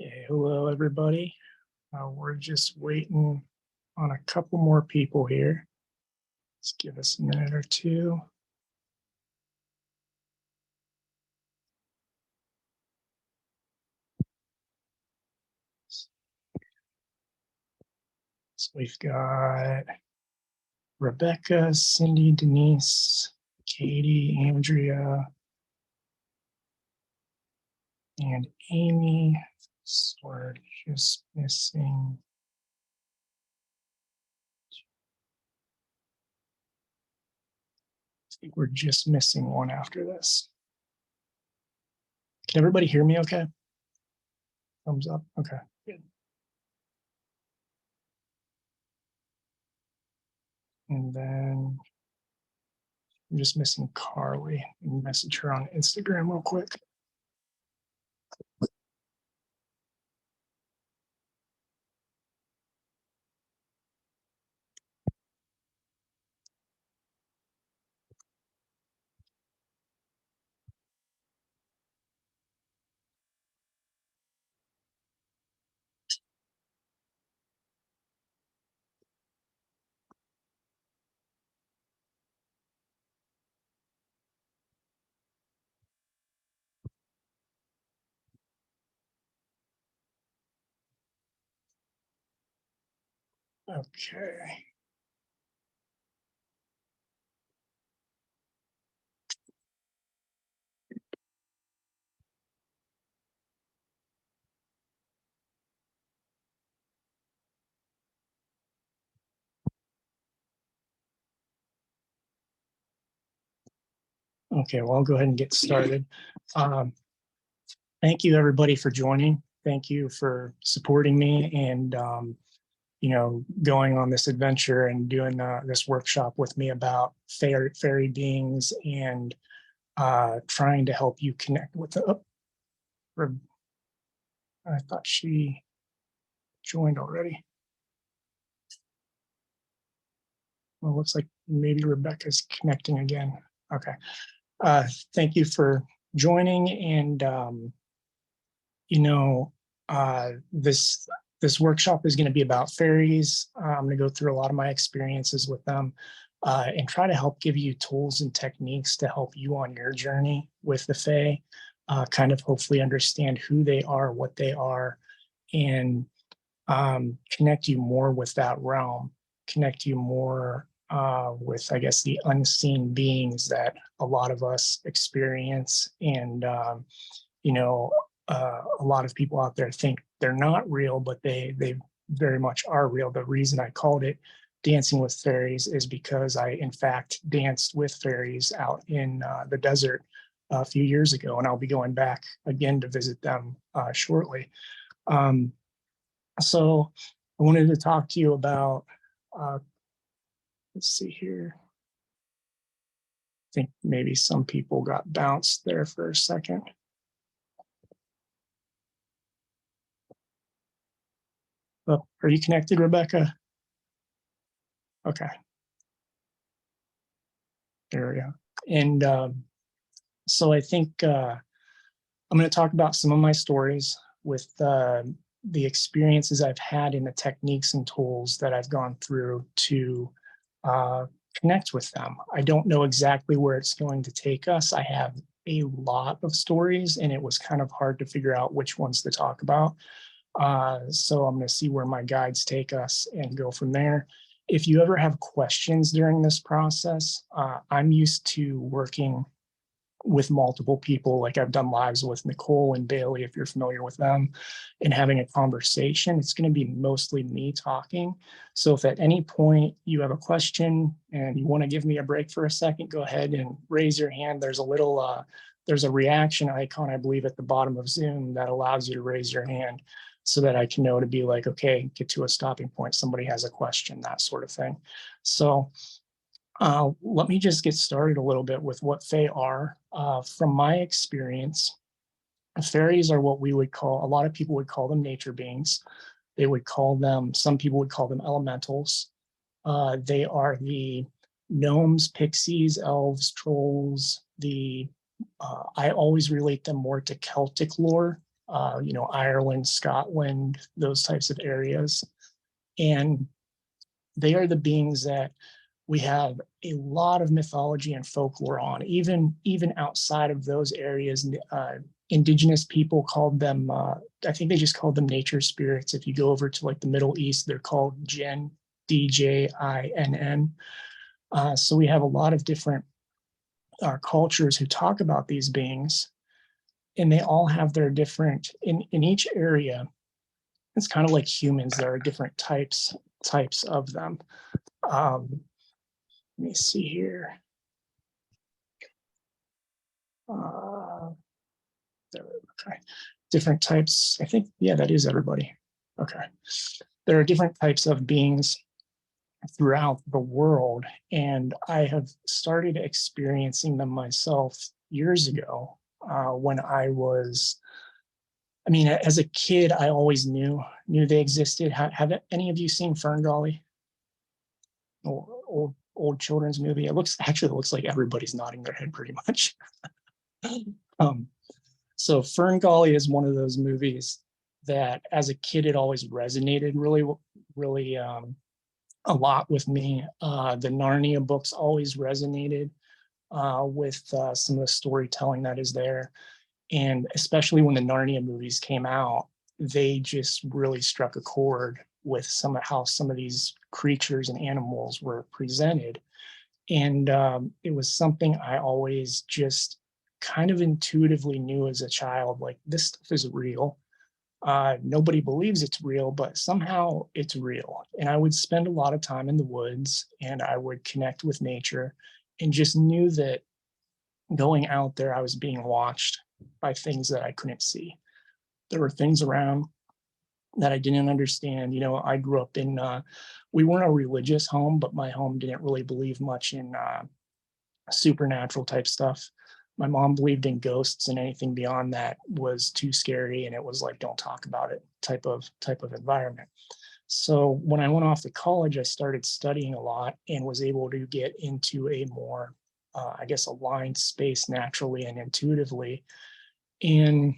Okay, hello everybody. We're just waiting on a couple more people here. Let's give us a minute or two. So we've got Rebecca, Cindy, Denise, Katie, Andrea, and Amy. So we're just missing. I think we're just missing one after this. Can everybody hear me okay? Thumbs up. Okay, good. And then I'm just missing Carly. And message her on Instagram real quick. Okay. Okay, well, I'll go ahead and get started. Thank you, everybody, for joining. Thank you for supporting me and, going on this adventure and doing this workshop with me about fairy beings and trying to help you connect with the. I thought she joined already. Well, looks like maybe Rebecca's connecting again. Okay. Thank you for joining, and this workshop is going to be about fairies. I'm going to go through a lot of my experiences with them and try to help give you tools and techniques to help you on your journey with the Fae, kind of hopefully understand who they are, what they are, and connect you more with that realm, connect you more with, I guess, the unseen beings that a lot of us experience. And, a lot of people out there think they're not real, but they very much are real. The reason I called it Dancing with Fairies is because I, in fact, danced with fairies out in the desert a few years ago, and I'll be going back again to visit them shortly. So I wanted to talk to you about, let's see here. I think maybe some people got bounced there for a second. Oh, are you connected, Rebecca? Okay. There we go. And so I think I'm going to talk about some of my stories with the experiences I've had in the techniques and tools that I've gone through to connect with them. I don't know exactly where it's going to take us. I have a lot of stories, and it was kind of hard to figure out which ones to talk about. So I'm going to see where my guides take us and go from there. If you ever have questions during this process, I'm used to working with multiple people. Like I've done lives with Nicole and Bailey, if you're familiar with them, and having a conversation. It's going to be mostly me talking. So if at any point you have a question and you want to give me a break for a second, go ahead and raise your hand. There's a little, there's a reaction icon, I believe, at the bottom of Zoom that allows you to raise your hand so that I can know to be like, okay, get to a stopping point. Somebody has a question, that sort of thing. So let me just get started a little bit with what Fae are. From my experience, fairies are what we would call, a lot of people would call them nature beings. They would call them, some people would call them elementals. They are the gnomes, pixies, elves, trolls. I always relate them more to Celtic lore Ireland, Scotland, those types of areas. And they are the beings that we have a lot of mythology and folklore on, even outside of those areas. Indigenous people called them, I think they just called them nature spirits. If you go over to like the Middle East, they're called Jinn, Djinn. So we have a lot of different cultures who talk about these beings, and they all have their different, in each area. It's kind of like humans. There are different types of them. Let me see here. Okay. Different types. I think, yeah, that is everybody. Okay. There are different types of beings throughout the world, and I have started experiencing them myself years ago when I mean, as a kid, I always knew they existed. Have any of you seen Ferngully? Old children's movie. It looks like everybody's nodding their head pretty much. So Ferngully is one of those movies that as a kid, it always resonated really a lot with me. The Narnia books always resonated with some of the storytelling that is there. And especially when the Narnia movies came out, they just really struck a chord with how some of these creatures and animals were presented. And it was something I always just kind of intuitively knew as a child, like this stuff is real. Nobody believes it's real, but somehow it's real. And I would spend a lot of time in the woods, and I would connect with nature, and just knew that going out there, I was being watched by things that I couldn't see. There were things around that I didn't understand. I grew up in, we weren't a religious home, but my home didn't really believe much in supernatural type stuff. My mom believed in ghosts, and anything beyond that was too scary, and it was like, don't talk about it type of environment. So when I went off to college, I started studying a lot and was able to get into a more, I guess, aligned space naturally and intuitively, and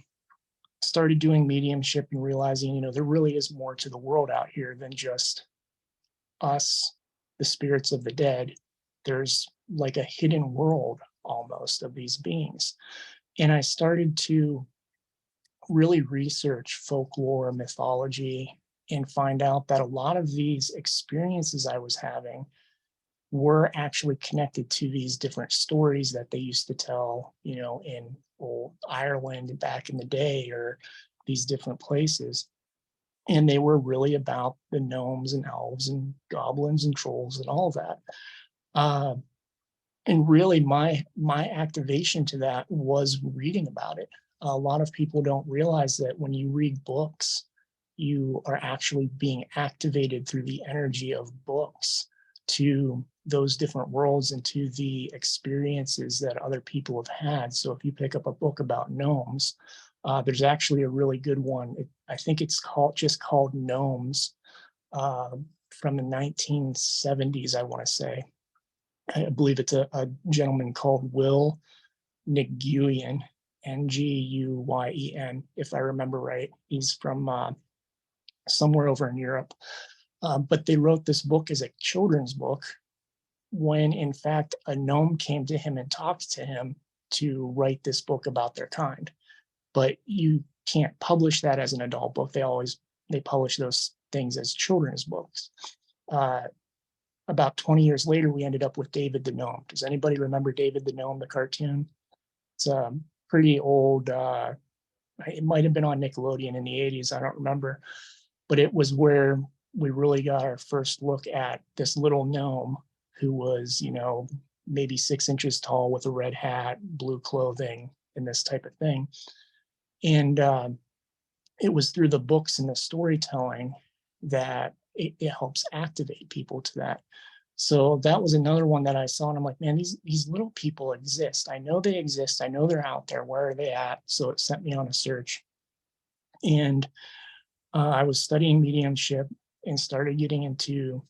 started doing mediumship and realizing, there really is more to the world out here than just us, the spirits of the dead. There's like a hidden world almost of these beings. And I started to really research folklore, mythology, and find out that a lot of these experiences I was having were actually connected to these different stories that they used to tell, in old Ireland back in the day, or these different places. And they were really about the gnomes and elves and goblins and trolls and all that. And really my activation to that was reading about it. A lot of people don't realize that when you read books, you are actually being activated through the energy of books to those different worlds and to the experiences that other people have had. So if you pick up a book about gnomes, there's actually a really good one. I think it's called Gnomes, from the 1970s, I want to say. I believe it's a gentleman called Will Nguyen, Nguyen, if I remember right. He's from somewhere over in Europe. But they wrote this book as a children's book when, in fact, a gnome came to him and talked to him to write this book about their kind. But you can't publish that as an adult book. They publish those things as children's books. About 20 years later, we ended up with David the Gnome. Does anybody remember David the Gnome, the cartoon? It's pretty old. It might have been on Nickelodeon in the 80s. I don't remember. But it was where we really got our first look at this little gnome who was, maybe 6 inches tall with a red hat, blue clothing, and this type of thing. And it was through the books and the storytelling that it helps activate people to that. So that was another one that I saw, and I'm like, man, these little people exist. I know they exist. I know they're out there. Where are they at? So it sent me on a search. And I was studying mediumship and started getting into,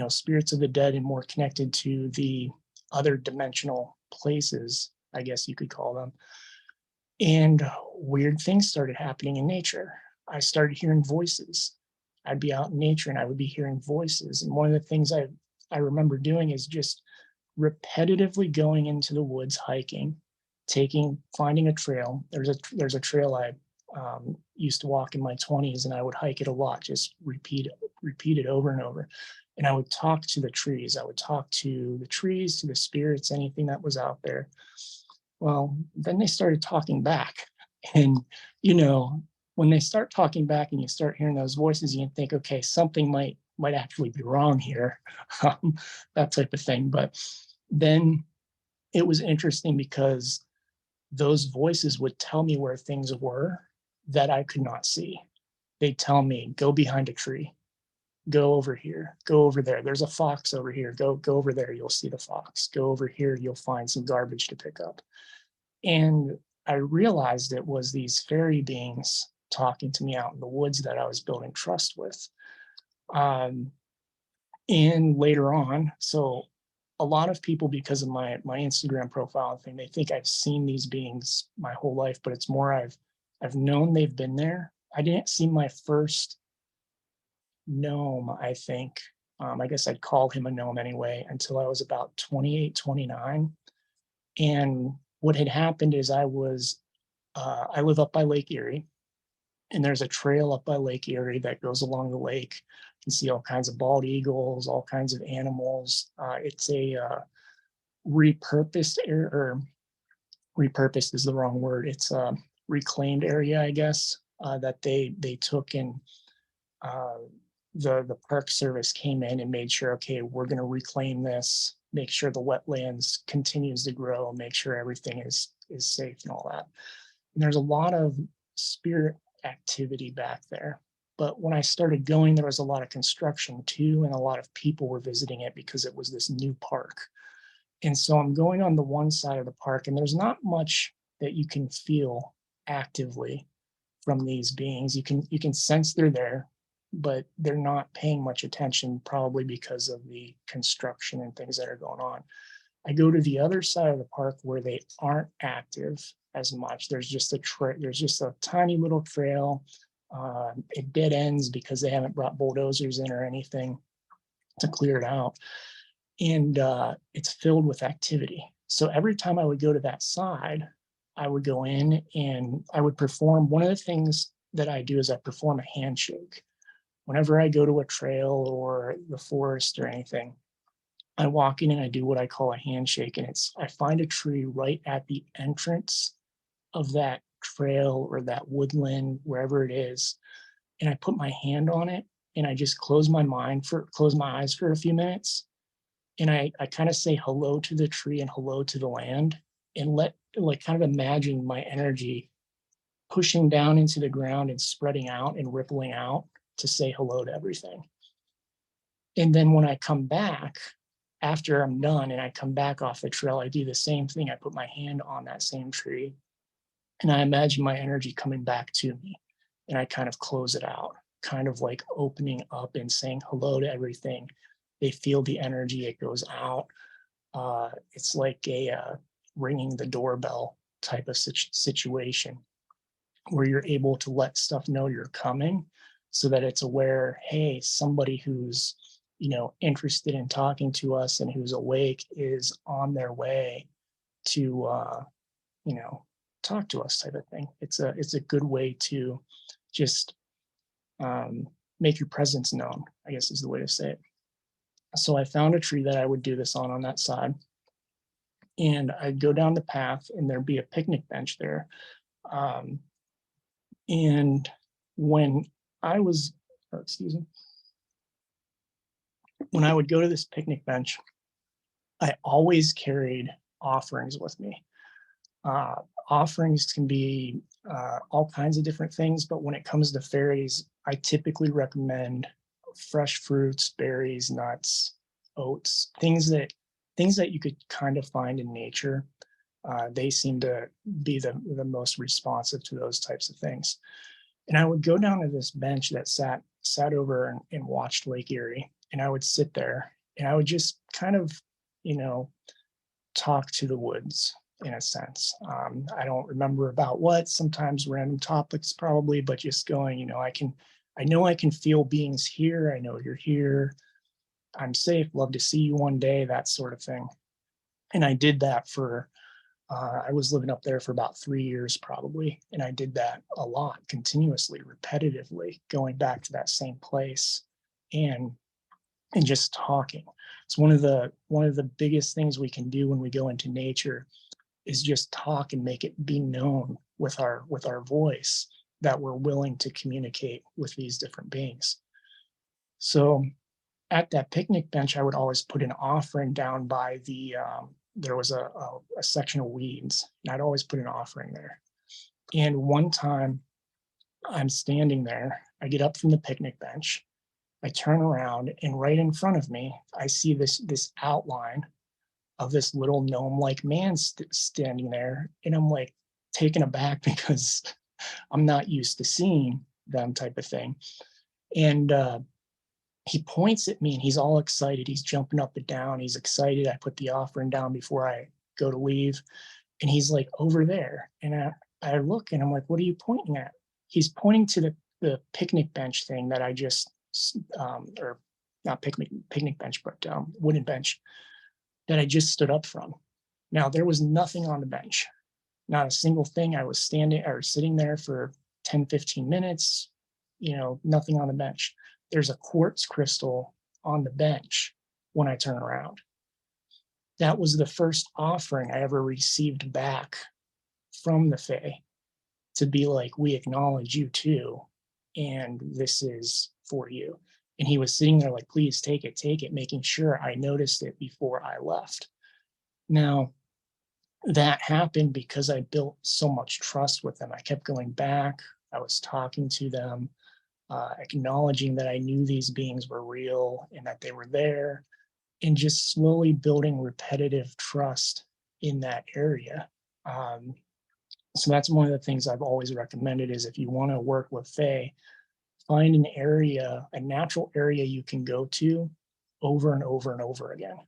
spirits of the dead and more connected to the other dimensional places, I guess you could call them. And weird things started happening in nature. I started hearing voices. I'd be out in nature and I would be hearing voices. And one of the things I remember doing is just repetitively going into the woods hiking, finding a trail. There's a trail I used to walk in my 20s, and I would hike it a lot, just repeat it over and over. And I would talk to the trees. I would talk to the trees, to the spirits, anything that was out there. Well, then they started talking back. And, you know, when they start talking back and you start hearing those voices, you can think, okay, something might actually be wrong here, that type of thing. But then it was interesting because those voices would tell me where things were that I could not see. They'd tell me, go behind a tree, go over here, go over there. There's a fox over here. Go over there. You'll see the fox. Go over here. You'll find some garbage to pick up. And I realized it was these fairy beings talking to me out in the woods that I was building trust with. Um, and later on, so a lot of people, because of my Instagram profile thing, they think I've seen these beings my whole life, but it's more I've known they've been there. I didn't see my first gnome, I think. I guess I'd call him a gnome anyway, until I was about 28, 29. And what had happened is I live up by Lake Erie, and there's a trail up by Lake Erie that goes along the lake. You can see all kinds of bald eagles, all kinds of animals. It's a repurposed area, or repurposed is the wrong word. It's a reclaimed area, I guess, that they took, and uh, the Park Service came in and made sure, okay, we're going to reclaim this, make sure the wetlands continues to grow, make sure everything is safe and all that. And there's a lot of spirit activity back there. But when I started going, there was a lot of construction too, and a lot of people were visiting it because it was this new park. And so I'm going on the one side of the park, and there's not much that you can feel actively from these beings. You can sense they're there, but they're not paying much attention, probably because of the construction and things that are going on. I go to the other side of the park where they aren't active as much. There's just a tiny little trail. It dead ends because they haven't brought bulldozers in or anything to clear it out, and it's filled with activity. So every time I would go to that side, I would go in and I would perform. One of the things that I do is I perform a handshake. Whenever I go to a trail or the forest or anything, I walk in and I do what I call a handshake. And I find a tree right at the entrance of that trail or that woodland, wherever it is. And I put my hand on it and I just close my eyes for a few minutes. And I kind of say hello to the tree and hello to the land, and kind of imagine my energy pushing down into the ground and spreading out and rippling out to say hello to everything. And then when I come back, after I'm done and I come back off the trail, I do the same thing. I put my hand on that same tree and I imagine my energy coming back to me, and I kind of close it out, kind of like opening up and saying hello to everything. They feel the energy, it goes out. It's like a ringing the doorbell type of situation where you're able to let stuff know you're coming, so that it's aware, hey, somebody who's interested in talking to us and who's awake is on their way to you know talk to us, type of thing. It's a good way to just make your presence known, I guess is the way to say it. So I found a tree that I would do this on that side, and I'd go down the path and there'd be a picnic bench there. um, and when I was excuse me, when I would go to this picnic bench, I always carried offerings with me. Uh, Offerings can be all kinds of different things, but when it comes to fairies, I typically recommend fresh fruits, berries, nuts, oats, things that you could kind of find in nature. They seem to be the most responsive to those types of things. And I would go down to this bench that sat over and watched Lake Erie, and I would sit there and I would just kind of, you know, talk to the woods. in a sense. I don't remember about what, sometimes random topics probably, but just going, I know I can feel beings here. I know you're here. I'm safe. Love to see you one day, that sort of thing. And I did that for, I was living up there for about 3 years probably. And I did that a lot, continuously, repetitively, going back to that same place and just talking. It's one of the biggest things we can do when we go into nature is just talk and make it be known with our voice that we're willing to communicate with these different beings. So at that picnic bench, I would always put an offering down by there was a section of weeds, and I'd always put an offering there. And one time I'm standing there, I get up from the picnic bench, I turn around, and right in front of me, I see this outline of this little gnome-like man standing there, and I'm like taken aback because I'm not used to seeing them type of thing. And he points at me and he's all excited. He's jumping up and down. He's excited. I put the offering down before I go to leave. And he's like, over there. And I look and I'm like, what are you pointing at? He's pointing to the picnic bench thing that I just, or not picnic bench, but wooden bench that I just stood up from. Now, there was nothing on the bench, not a single thing. I was standing or sitting there for 10, 15 minutes, nothing on the bench. There's a quartz crystal on the bench when I turn around. That was the first offering I ever received back from the Fae, to be like, we acknowledge you too, and this is for you. And he was sitting there like, please take it, making sure I noticed it before I left. Now, that happened because I built so much trust with them. I kept going back. I was talking to them, acknowledging that I knew these beings were real and that they were there, and just slowly building repetitive trust in that area. So that's one of the things I've always recommended is if you want to work with Fae, find an area, a natural area you can go to over and over and over again.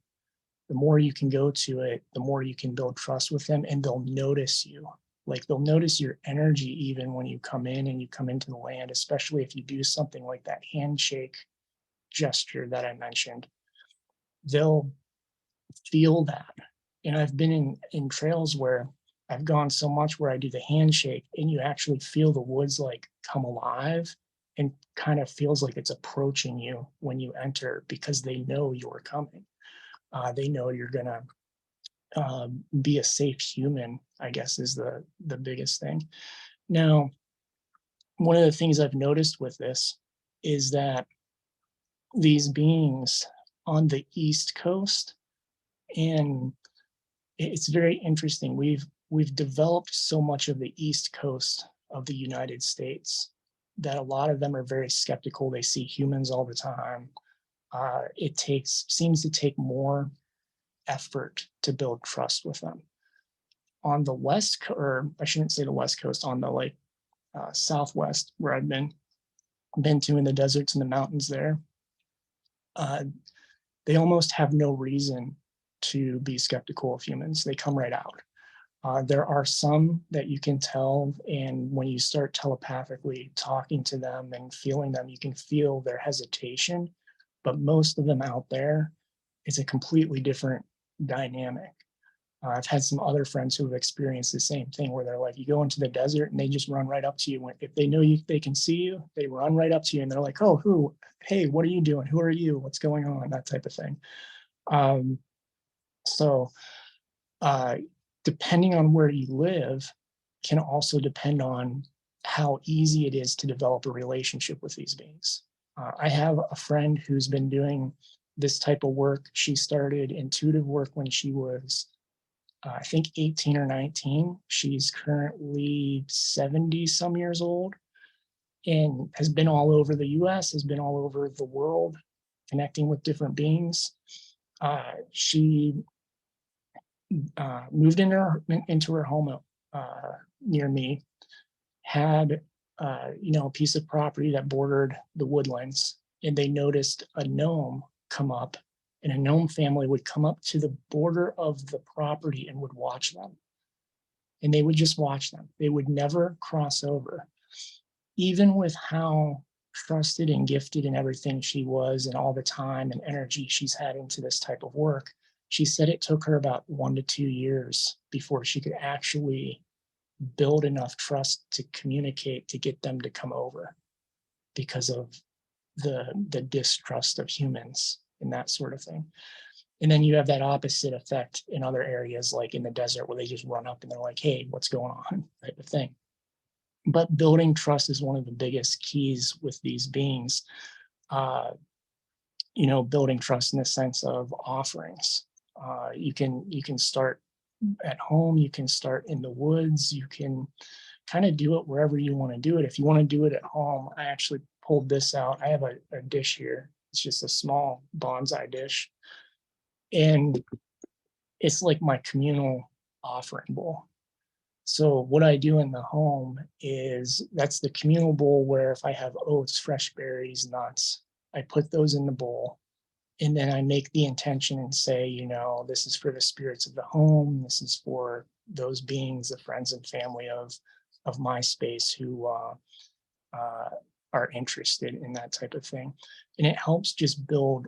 The more you can go to it, the more you can build trust with them, and they'll notice you. Like they'll notice your energy even when you come in and you come into the land, especially if you do something like that handshake gesture that I mentioned. They'll feel that. And I've been in trails where I've gone so much where I do the handshake and you actually feel the woods like come alive and kind of feels like it's approaching you when you enter because they know you're coming. They know you're gonna be a safe human, I guess is the biggest thing. Now, one of the things I've noticed with this is that these beings on the East Coast, and it's very interesting. We've developed so much of the East Coast of the United States that a lot of them are very skeptical. They see humans all the time. It seems to take more effort to build trust with them. On the West, or I shouldn't say the West Coast, on the Southwest, where I've been to in the deserts and the mountains there, they almost have no reason to be skeptical of humans. They come right out. There are some that you can tell, and when you start telepathically talking to them and feeling them, you can feel their hesitation. But most of them out there, it's a completely different dynamic. I've had some other friends who have experienced the same thing where they're like, you go into the desert and they just run right up to you. If they know they can see you, they run right up to you and they're like, oh, hey, what are you doing? Who are you? What's going on? That type of thing. So depending on where you live can also depend on how easy it is to develop a relationship with these beings. I have a friend who's been doing this type of work. She started intuitive work when she was, I think 18 or 19. She's currently 70 some years old and has been all over the US, has been all over the world, connecting with different beings. She moved into her home near me, had a piece of property that bordered the woodlands, and they noticed a gnome come up, and a gnome family would come up to the border of the property and would watch them. and they would just watch them. They would never cross over. Even with how trusted and gifted and everything she was, and all the time and energy she's had into this type of work, she said it took her about 1 to 2 years before she could actually build enough trust to communicate to get them to come over, because of the distrust of humans and that sort of thing. And then you have that opposite effect in other areas, like in the desert, where they just run up and they're like, hey, what's going on, type of thing. But building trust is one of the biggest keys with these beings. uh, Building trust in the sense of offerings. You can start at home, you can start in the woods, you can kind of do it wherever you want to do it. If you want to do it at home, I actually pulled this out. I have a dish here. It's just a small bonsai dish, and it's like my communal offering bowl. So what I do in the home is, that's the communal bowl where if I have oats, fresh berries, nuts, I put those in the bowl. And then I make the intention and say, this is for the spirits of the home. This is for those beings, the friends and family of my space, who uh, are interested in that type of thing. And it helps just build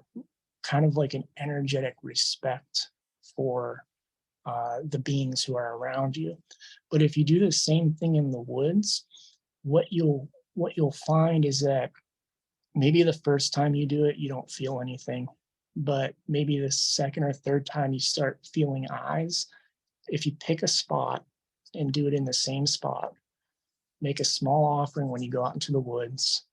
kind of like an energetic respect for the beings who are around you. But if you do the same thing in the woods, what you'll find is that maybe the first time you do it, you don't feel anything, but maybe the second or third time you start feeling eyes. If you pick a spot and do it in the same spot, make a small offering when you go out into the woods,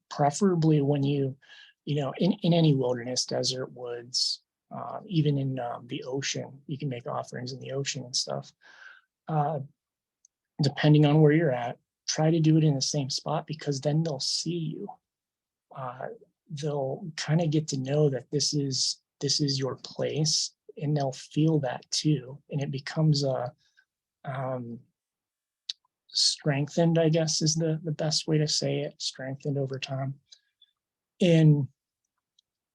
preferably when in any wilderness, desert, woods, even in the ocean, you can make offerings in the ocean and stuff. Uh, Depending on where you're at, try to do it in the same spot, because then they'll see you. Uh, they'll kind of get to know that this is your place, and they'll feel that too, and it becomes a strengthened, I guess is the best way to say it, strengthened over time. And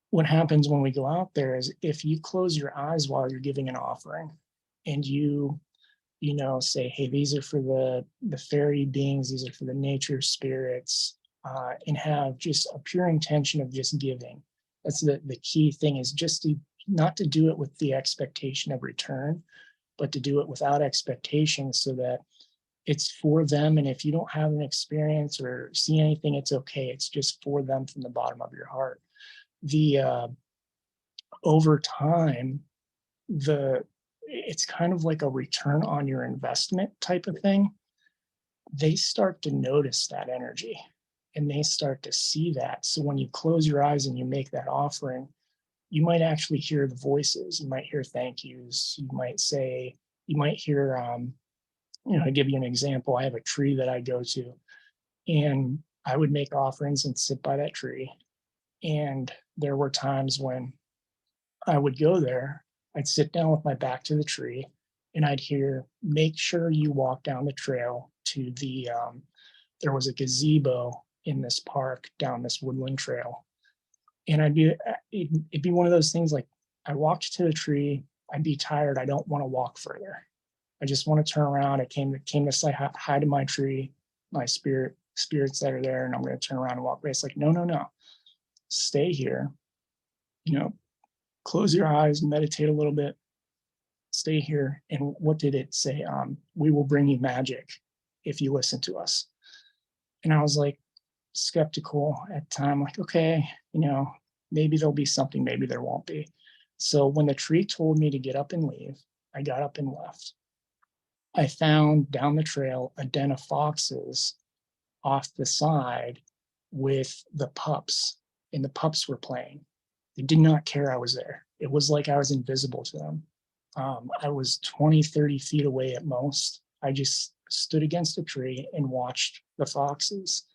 what happens when we go out there is, if you close your eyes while you're giving an offering, and say, hey, these are for the fairy beings, these are for the nature spirits, and have just a pure intention of just giving. That's the key thing, is just not to do it with the expectation of return, but to do it without expectation, so that it's for them. And if you don't have an experience or see anything, it's okay. It's just for them from the bottom of your heart. Over time, it's kind of like a return on your investment type of thing. They start to notice that energy, and they start to see that. So when you close your eyes and you make that offering, you might actually hear the voices. You might hear thank yous. You might hear, to give you an example, I have a tree that I go to, and I would make offerings and sit by that tree. And there were times when I would go there, I'd sit down with my back to the tree, and I'd hear, make sure you walk down the trail to there was a gazebo in this park down this woodland trail. And it'd be one of those things, like, I walked to the tree, I'd be tired, I don't want to walk further. I just want to turn around. I came to say hi to my tree, my spirits that are there, and I'm going to turn around and walk away. It's like, no, no, no. Stay here. Close your eyes, meditate a little bit, stay here. And what did it say? We will bring you magic if you listen to us. And I was like, skeptical at the time, like, okay, maybe there'll be something, maybe there won't be. So when the tree told me to get up and leave, I got up and left. I found down the trail a den of foxes off the side with the pups, and the pups were playing. They did not care I was there. It was like I was invisible to them. I was 20, 30 feet away at most. I just stood against a tree and watched the foxes.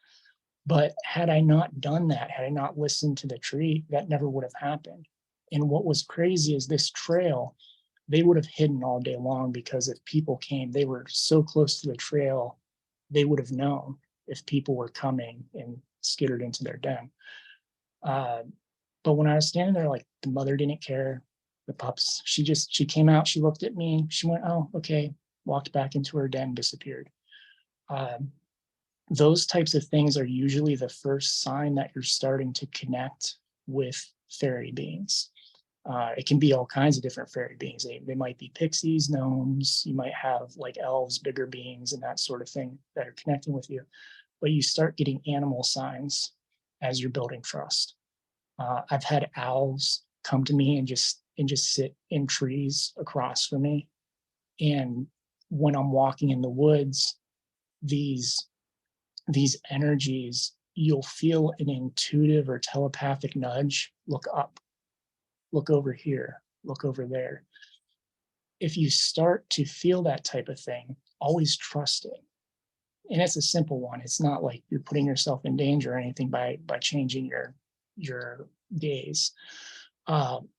But had I not done that, had I not listened to the tree, that never would have happened. And what was crazy is, this trail, they would have hidden all day long, because if people came, they were so close to the trail, they would have known if people were coming and skittered into their den. But when I was standing there, like, the mother didn't care. The pups, she came out, she looked at me, she went, oh, okay. walked back into her den, disappeared. Those types of things are usually the first sign that you're starting to connect with fairy beings. It can be all kinds of different fairy beings. They might be pixies, gnomes, you might have like elves, bigger beings, and that sort of thing that are connecting with you. But you start getting animal signs as you're building trust. I've had owls come to me and just sit in trees across from me. And when I'm walking in the woods, these energies, you'll feel an intuitive or telepathic nudge. Look up, look over here, look over there. If you start to feel that type of thing, always trust it. And it's a simple one. It's not like you're putting yourself in danger or anything by changing your gaze.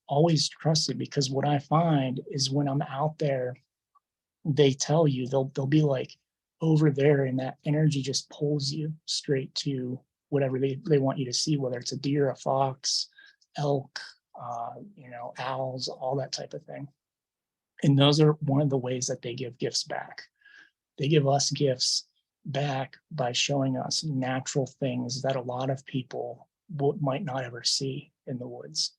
Always trust it, because what I find is when I'm out there, they tell you, they'll be like over there, and that energy just pulls you straight to whatever they want you to see, whether it's a deer, a fox, elk, owls, all that type of thing. And those are one of the ways that they give gifts back. They give us gifts back by showing us natural things that a lot of people might not ever see in the woods.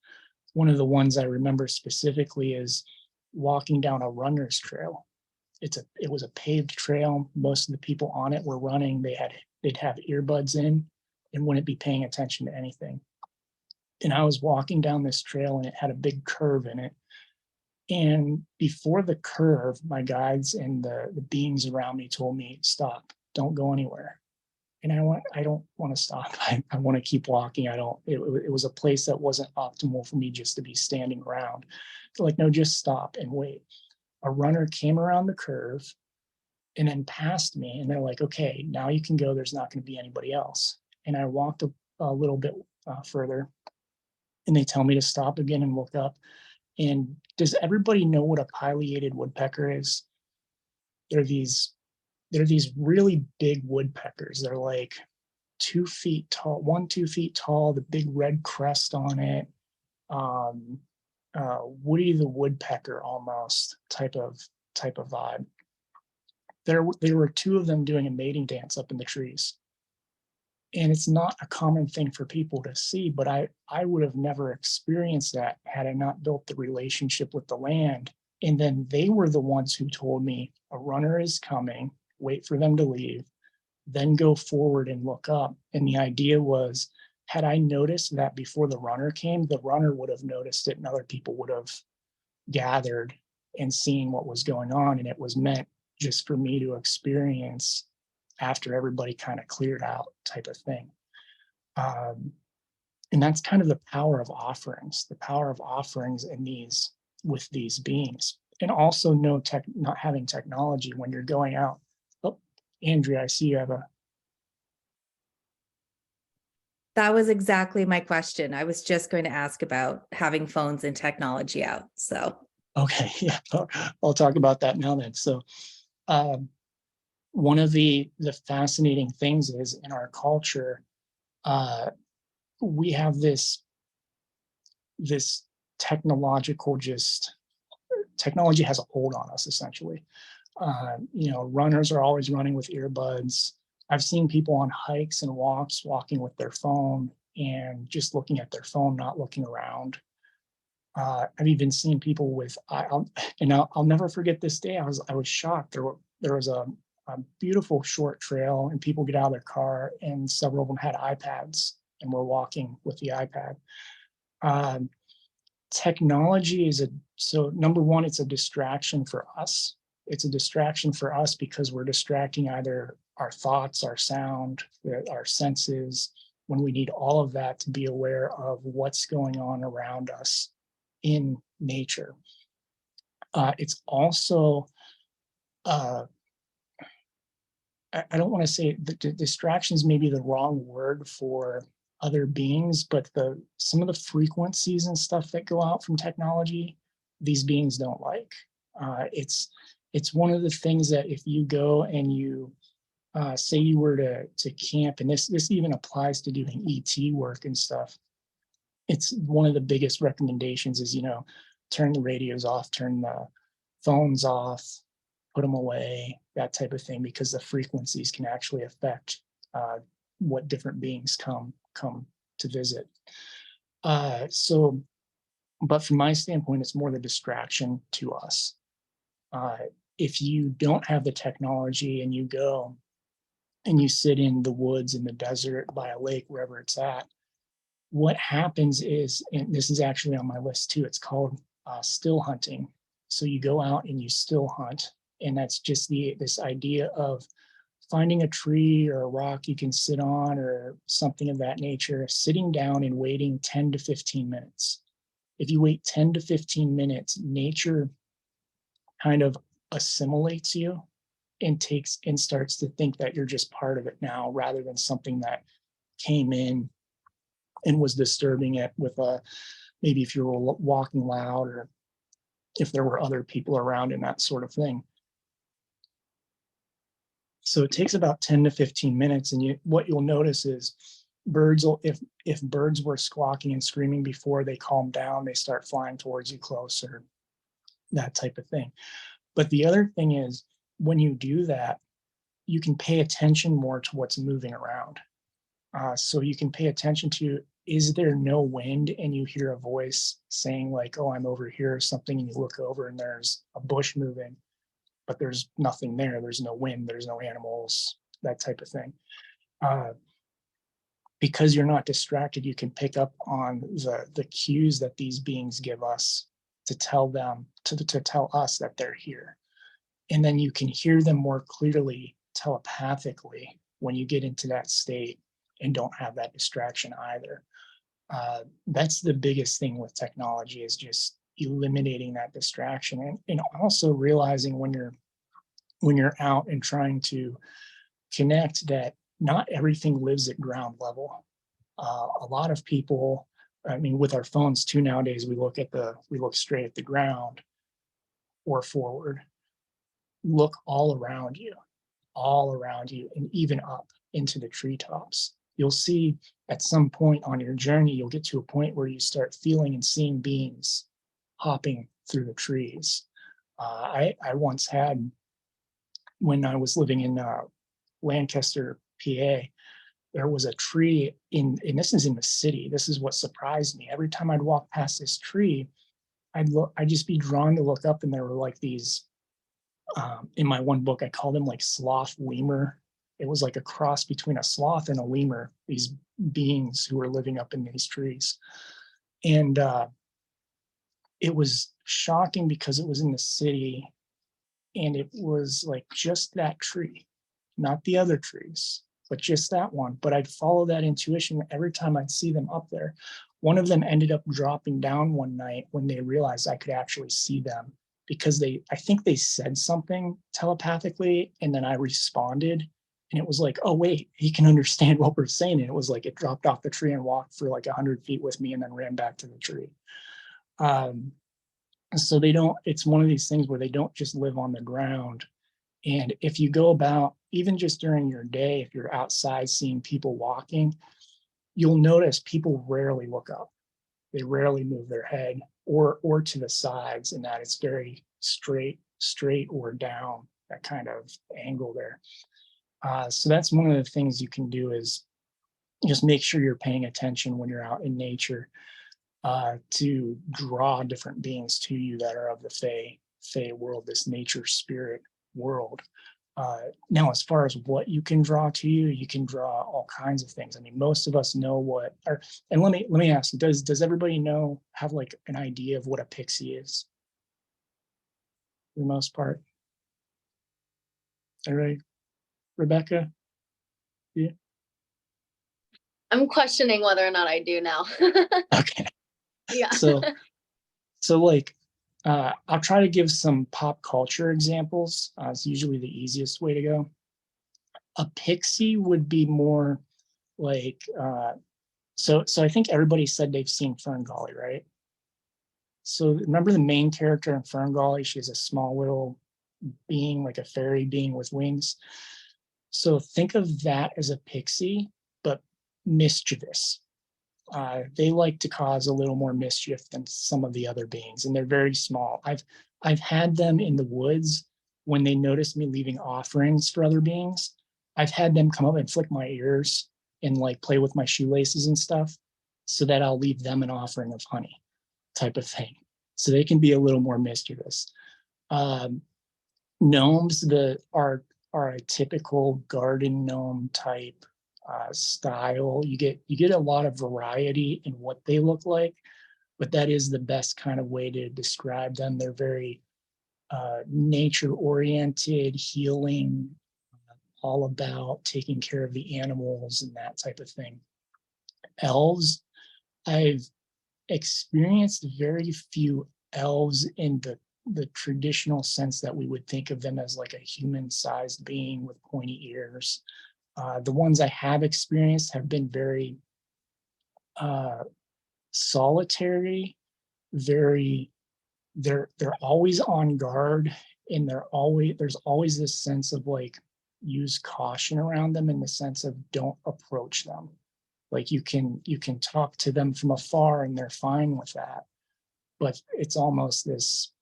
One of the ones I remember specifically is walking down a runner's trail. It was a paved trail. Most of the people on it were running. They'd have earbuds in and wouldn't be paying attention to anything. And I was walking down this trail, and it had a big curve in it. And before the curve, my guides and the beings around me told me, stop, don't go anywhere. And I don't want to stop. I want to keep walking. It was a place that wasn't optimal for me just to be standing around. They're like, no, just stop and wait. A runner came around the curve and then passed me, and they're like, okay, now you can go. There's not going to be anybody else. And I walked a little bit further, and they tell me to stop again and look up. And does everybody know what a pileated woodpecker is? They're these really big woodpeckers. They're like 2 feet tall, 2 feet tall, the big red crest on it. Woody the Woodpecker almost type of vibe. There were 2 of them doing a mating dance up in the trees. And it's not a common thing for people to see, but I would have never experienced that had I not built the relationship with the land. And then they were the ones who told me a runner is coming, wait for them to leave, then go forward and look up. And the idea was, had I noticed that before the runner came, the runner would have noticed it and other people would have gathered and seen what was going on. And it was meant just for me to experience after everybody kind of cleared out type of thing. And that's kind of the power of offerings with these beings. And also not having technology when you're going out. Oh, Andrea, I see you have a. That was exactly my question. I was just going to ask about having phones and technology out. So. Okay, yeah, I'll talk about that now then. So one of the fascinating things is in our culture, we have this technology has a hold on us essentially. Runners are always running with earbuds. I've seen people on hikes and walks walking with their phone and just looking at their phone, not looking around. I've even seen people with, I'll never forget this day. I was shocked. There was a beautiful short trail, and people get out of their car, and several of them had iPads and were walking with the iPad. Technology so number one, it's a distraction for us. It's a distraction for us because we're distracting either our thoughts, our sound, our senses, when we need all of that to be aware of what's going on around us in nature. It's also, I don't want to say the distractions may be the wrong word for other beings, but some of the frequencies and stuff that go out from technology, these beings don't like. It's one of the things that if you go and you say you were to camp, and this even applies to doing ET work and stuff, it's one of the biggest recommendations is, turn the radios off, turn the phones off, put them away, that type of thing, because the frequencies can actually affect what different beings come to visit. So, but from my standpoint, it's more the distraction to us. Uh, if you don't have the technology and you go and you sit in the woods, in the desert, by a lake, wherever it's at, what happens is, and this is actually on my list too, it's called still hunting. So you go out and you still hunt, and that's just this idea of finding a tree or a rock you can sit on or something of that nature, sitting down and waiting 10 to 15 minutes. If you wait 10 to 15 minutes, nature kind of assimilates you and starts to think that you're just part of it now, rather than something that came in and was disturbing it with maybe if you were walking loud, or if there were other people around, and that sort of thing. So it takes about 10 to 15 minutes, and what you'll notice is if birds were squawking and screaming before, they calm down, they start flying towards you closer, that type of thing. But the other thing is, when you do that, you can pay attention more to what's moving around. So you can pay attention to, is there no wind, and you hear a voice saying like, oh, I'm over here or something, and you look over and there's a bush moving, but there's nothing there. There's no wind, there's no animals, that type of thing. Because you're not distracted, you can pick up on the cues that these beings give us to tell them, to tell us that they're here. And then you can hear them more clearly telepathically when you get into that state and don't have that distraction either. That's the biggest thing with technology, is just eliminating that distraction, and also realizing when you're out and trying to connect, that not everything lives at ground level. A lot of people, I mean, with our phones too nowadays, we look straight at the ground or forward. Look all around you, and even up into the treetops. You'll see at some point on your journey, you'll get to a point where you start feeling and seeing beings hopping through the trees. I once had, when I was living in Lancaster, PA, there was a tree and this is in the city. This is what surprised me. Every time I'd walk past this tree, I'd just be drawn to look up, and there were like these, in my one book, I called them like sloth lemur. It was like a cross between a sloth and a lemur, these beings who were living up in these trees. And it was shocking because it was in the city, and it was like just that tree, not the other trees, but just that one. But I'd follow that intuition every time I'd see them up there. One of them ended up dropping down one night when they realized I could actually see them, because I think they said something telepathically, and then I responded, and it was like, oh wait, he can understand what we're saying. And it was like, it dropped off the tree and walked for like 100 feet with me, and then ran back to the tree. So it's one of these things where they don't just live on the ground. And if you go about, even just during your day, if you're outside seeing people walking, you'll notice people rarely look up. They rarely move their head or to the sides, and that it's very straight or down, that kind of angle there. So that's one of the things you can do, is just make sure you're paying attention when you're out in nature, to draw different beings to you that are of the Fae world, this nature spirit world. Now, as far as what you can draw to you, you can draw all kinds of things. I mean, most of us know and let me ask, does everybody have like an idea of what a pixie is? For the most part. All right, Rebecca? Yeah. I'm questioning whether or not I do now. Okay. Yeah. So like, I'll try to give some pop culture examples. It's usually the easiest way to go. A pixie would be more like, so I think everybody said they've seen Ferngully, right? So remember the main character in Ferngully? She's a small little being, like a fairy being with wings. So think of that as a pixie, but mischievous. They like to cause a little more mischief than some of the other beings, and they're very small. I've had them in the woods, when they notice me leaving offerings for other beings, I've had them come up and flick my ears and like play with my shoelaces and stuff so that I'll leave them an offering of honey type of thing. So they can be a little more mischievous. Gnomes are a typical garden gnome type style. You get a lot of variety in what they look like, but that is the best kind of way to describe them. They're very nature oriented, healing, all about taking care of the animals and that type of thing. Elves, I've experienced very few elves in the traditional sense that we would think of them as like a human-sized being with pointy ears. The ones I have experienced have been very solitary, very they're always on guard, and there's always this sense of like use caution around them, in the sense of don't approach them. Like you can talk to them from afar and they're fine with that, but it's almost this,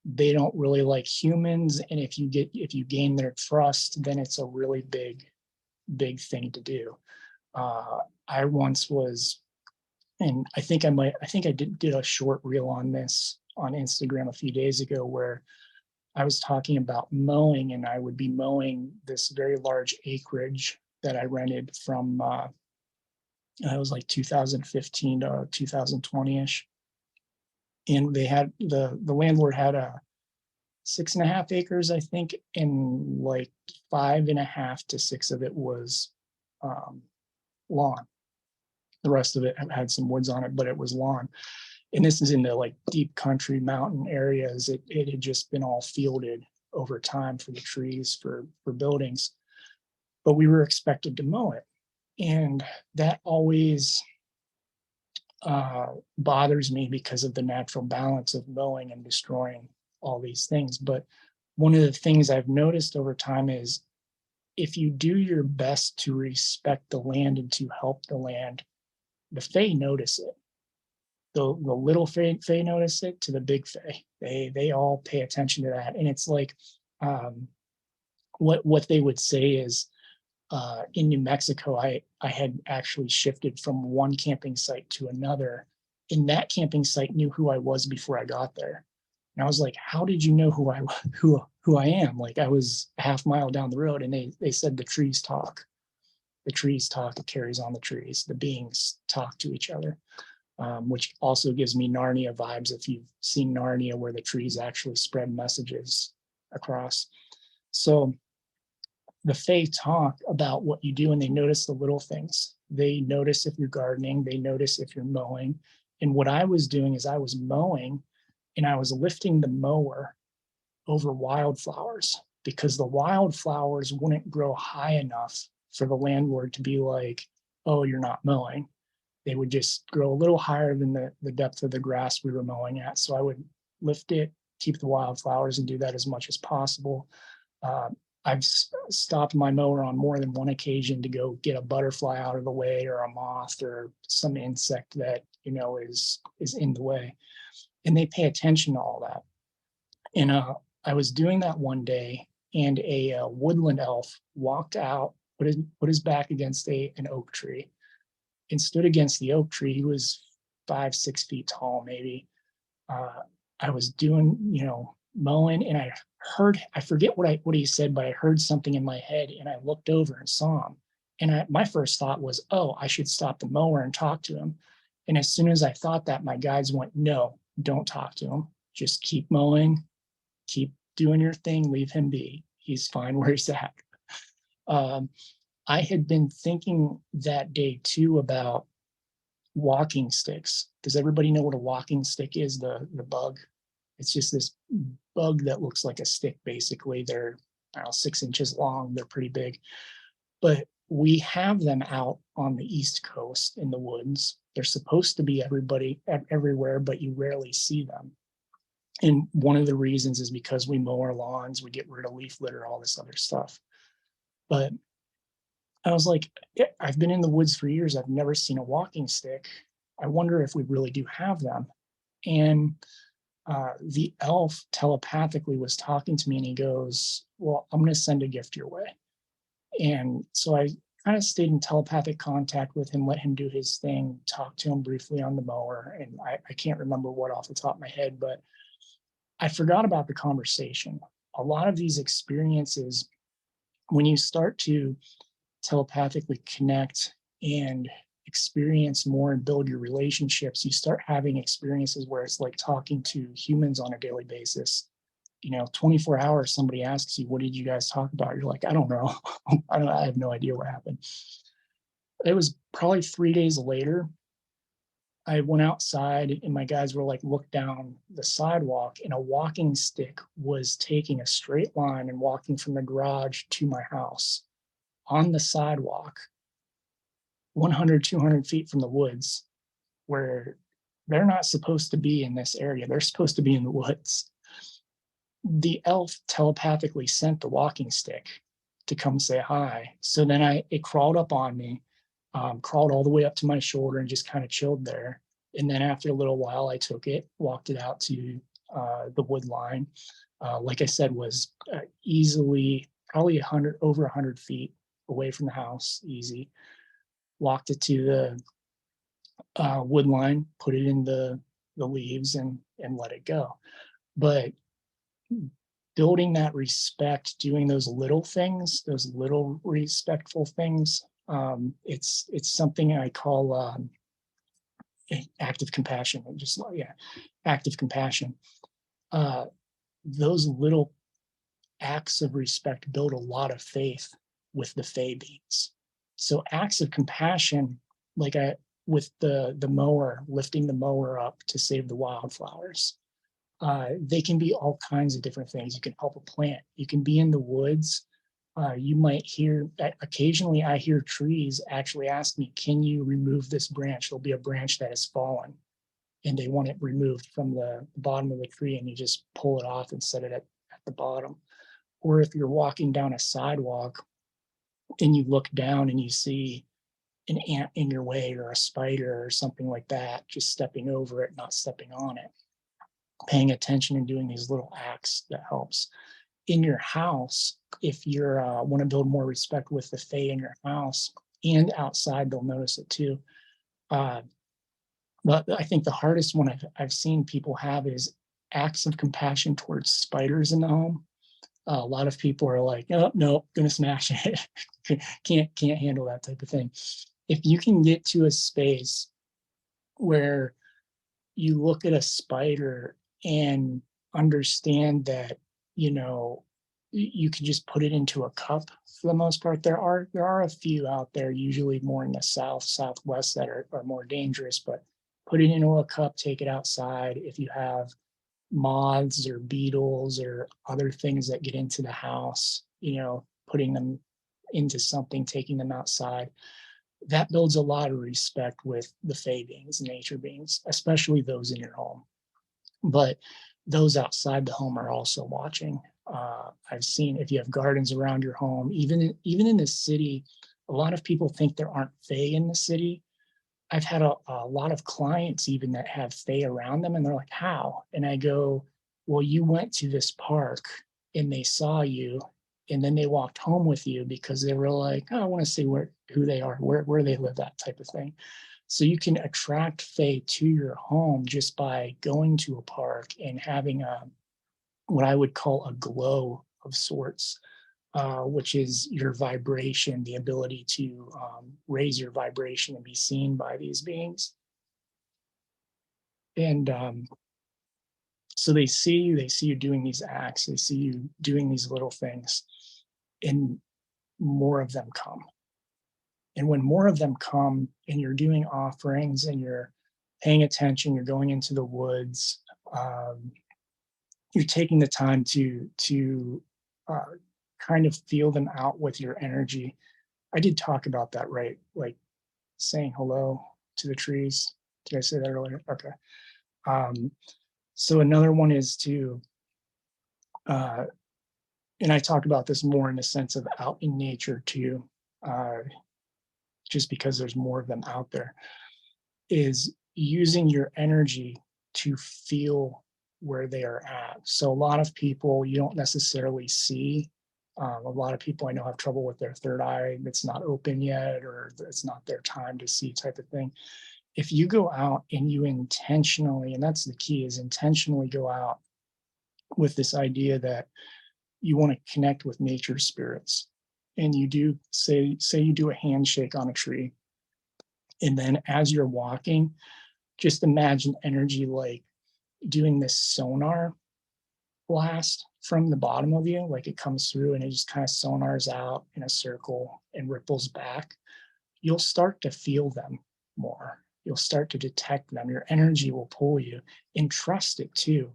they don't really like humans, and if you gain their trust, then it's a really big thing to do. I once was, and I think I did a short reel on this on Instagram a few days ago, where I was talking about mowing, and I would be mowing this very large acreage that I rented from it was like 2015 to 2020-ish. And they had the landlord had a 6.5 acres, I think, and like 5.5 to 6 of it was lawn. The rest of it had some woods on it, but it was lawn. And this is in the like deep country mountain areas. It had just been all fielded over time for the trees for buildings, but we were expected to mow it. And that always bothers me because of the natural balance of mowing and destroying all these things. But one of the things I've noticed over time is if you do your best to respect the land and to help the land, the Fae notice it. The little Fae notice it to the big Fae. They all pay attention to that. And it's like what they would say is, in New Mexico, I had actually shifted from one camping site to another, and that camping site knew who I was before I got there. And I was like, how did you know who I am? Like, I was a half mile down the road, and they said the trees talk. The trees talk, it carries on the trees. The beings talk to each other, which also gives me Narnia vibes, if you've seen Narnia, where the trees actually spread messages across. So the Fae talk about what you do, and they notice the little things. They notice if you're gardening, they notice if you're mowing. And what I was doing is I was mowing, and I was lifting the mower over wildflowers, because the wildflowers wouldn't grow high enough for the landlord to be like, oh, you're not mowing. They would just grow a little higher than the depth of the grass we were mowing at. So I would lift it, keep the wildflowers, and do that as much as possible. I've stopped my mower on more than one occasion to go get a butterfly out of the way, or a moth, or some insect that is in the way, and they pay attention to all that. And I was doing that one day, and a woodland elf walked out, put his back against an oak tree, and stood against the oak tree. He was 5-6 feet tall, maybe. I was doing mowing, and I forget what he said, but I heard something in my head, and I looked over and saw him. And my first thought was, oh, I should stop the mower and talk to him. And as soon as I thought that, my guides went, no, don't talk to him. Just keep mowing, keep doing your thing, leave him be. He's fine where he's at. I had been thinking that day too about walking sticks. Does everybody know what a walking stick is? The bug. It's just this bug that looks like a stick, basically. They're 6 inches long. They're pretty big. But we have them out on the East Coast in the woods. They're supposed to be everywhere, but you rarely see them. And one of the reasons is because we mow our lawns, we get rid of leaf litter, all this other stuff. But I was like, I've been in the woods for years. I've never seen a walking stick. I wonder if we really do have them. And the elf telepathically was talking to me, and he goes, well, I'm going to send a gift your way. And so I kind of stayed in telepathic contact with him, let him do his thing, talked to him briefly on the mower. And I can't remember what off the top of my head, but I forgot about the conversation. A lot of these experiences, when you start to telepathically connect and experience more and build your relationships, you start having experiences where it's like talking to humans on a daily basis. 24 hours, somebody asks you, what did you guys talk about? You're like, I don't know. I have no idea what happened. It was probably 3 days later. I went outside and my guys were like, look down the sidewalk, and a walking stick was taking a straight line and walking from the garage to my house on the sidewalk, 100, 200 feet from the woods, where they're not supposed to be in this area. They're supposed to be in the woods. The elf telepathically sent the walking stick to come say hi. So then it crawled up on me, crawled all the way up to my shoulder and just kind of chilled there. And then after a little while, I took it, walked it out to the wood line. Like I said, was easily probably over 100 feet away from the house, easy. Walked it to the wood line, put it in the leaves and let it go. But building that respect, doing those little things, those little respectful things, it's something I call active compassion. Just active compassion. Those little acts of respect build a lot of faith with the Fae beings. So acts of compassion, like with the mower, lifting the mower up to save the wildflowers. They can be all kinds of different things. You can help a plant. You can be in the woods. You might hear, occasionally I hear trees actually ask me, can you remove this branch? There'll be a branch that has fallen and they want it removed from the bottom of the tree, and you just pull it off and set it at the bottom. Or if you're walking down a sidewalk and you look down and you see an ant in your way or a spider or something like that, just stepping over it, not stepping on it. Paying attention and doing these little acts, that helps. In your house, if you're want to build more respect with the Fae in your house and outside, they'll notice it too. But I think the hardest one I've seen people have is acts of compassion towards spiders in the home. A lot of people are like, oh, no, gonna smash it. can't handle that type of thing. If you can get to a space where you look at a spider and understand that, you can just put it into a cup for the most part. There are a few out there, usually more in the southwest, that are more dangerous, but put it into a cup, take it outside. If you have moths or beetles or other things that get into the house, putting them into something, taking them outside, that builds a lot of respect with the Fae beings, nature beings, especially those in your home. But those outside the home are also watching. I've seen, if you have gardens around your home, even in the city, a lot of people think there aren't Fae in the city. I've had a lot of clients even that have Fae around them, and they're like, how? And I go, well, you went to this park and they saw you, and then they walked home with you because they were like, oh, I want to see who they are, where they live, that type of thing. So you can attract Fae to your home just by going to a park and having what I would call a glow of sorts, which is your vibration, the ability to raise your vibration and be seen by these beings. And so they see you doing these acts, they see you doing these little things, and more of them come. And when more of them come and you're doing offerings and you're paying attention, you're going into the woods, you're taking the time to kind of feel them out with your energy. I did talk about that, right? Like saying hello to the trees. Did I say that earlier? Okay. So another one is to, and I talk about this more in the sense of out in nature too, just because there's more of them out there, is using your energy to feel where they are at. So a lot of people you don't necessarily see. A lot of people I know have trouble with their third eye. It's not open yet, or it's not their time to see, type of thing. If you go out and you intentionally, and that's the key, is intentionally go out with this idea that you want to connect with nature spirits, and you do say you do a handshake on a tree, and then as you're walking, just imagine energy like doing this sonar blast from the bottom of you, like it comes through and it just kind of sonars out in a circle and ripples back. You'll start to feel them more. You'll start to detect them. Your energy will pull you, and trust it too.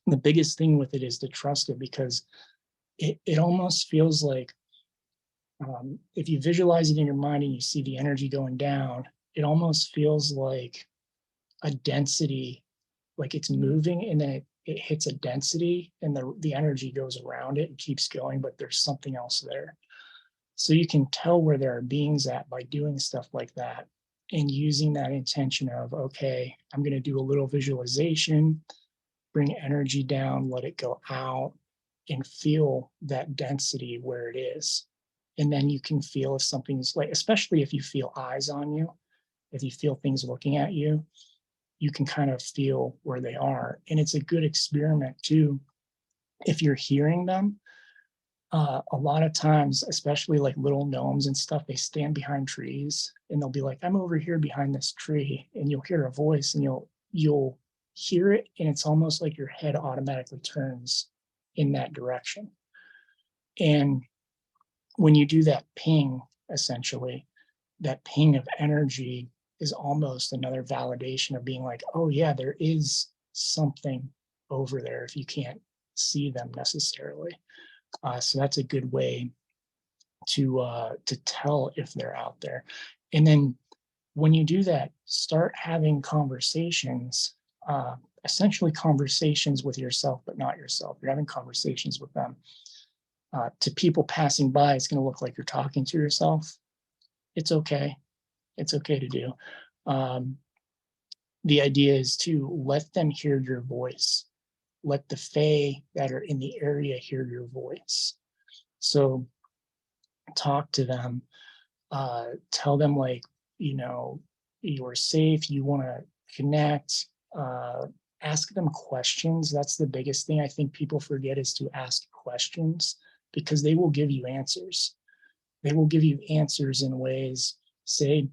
The biggest thing with it is to trust it, because it almost feels like, if you visualize it in your mind and you see the energy going down, it almost feels like a density, like it's moving, and then it hits a density, and the energy goes around it and keeps going, but there's something else there. So you can tell where there are beings at by doing stuff like that, and using that intention of, okay, I'm going to do a little visualization, bring energy down, let it go out, and feel that density where it is. And then you can feel if something's like, especially if you feel eyes on you, if you feel things looking at you, you can kind of feel where they are. And it's a good experiment too. If you're hearing them, a lot of times, especially like little gnomes and stuff, they stand behind trees and they'll be like, I'm over here behind this tree, and you'll hear a voice and you'll hear it, and it's almost like your head automatically turns in that direction. And when you do that ping, essentially, that ping of energy is almost another validation of being like, oh yeah, there is something over there if you can't see them necessarily. So that's a good way to tell if they're out there. And then when you do that, start having conversations, essentially conversations with yourself, but not yourself. You're having conversations with them. To people passing by, it's going to look like you're talking to yourself. It's okay. It's okay to do. The idea is to let them hear your voice. Let the Fae that are in the area hear your voice. So talk to them, tell them, like, you're safe, you want to connect, ask them questions. That's the biggest thing I think people forget, is to ask questions, because they will give you answers. They will give you answers in ways, say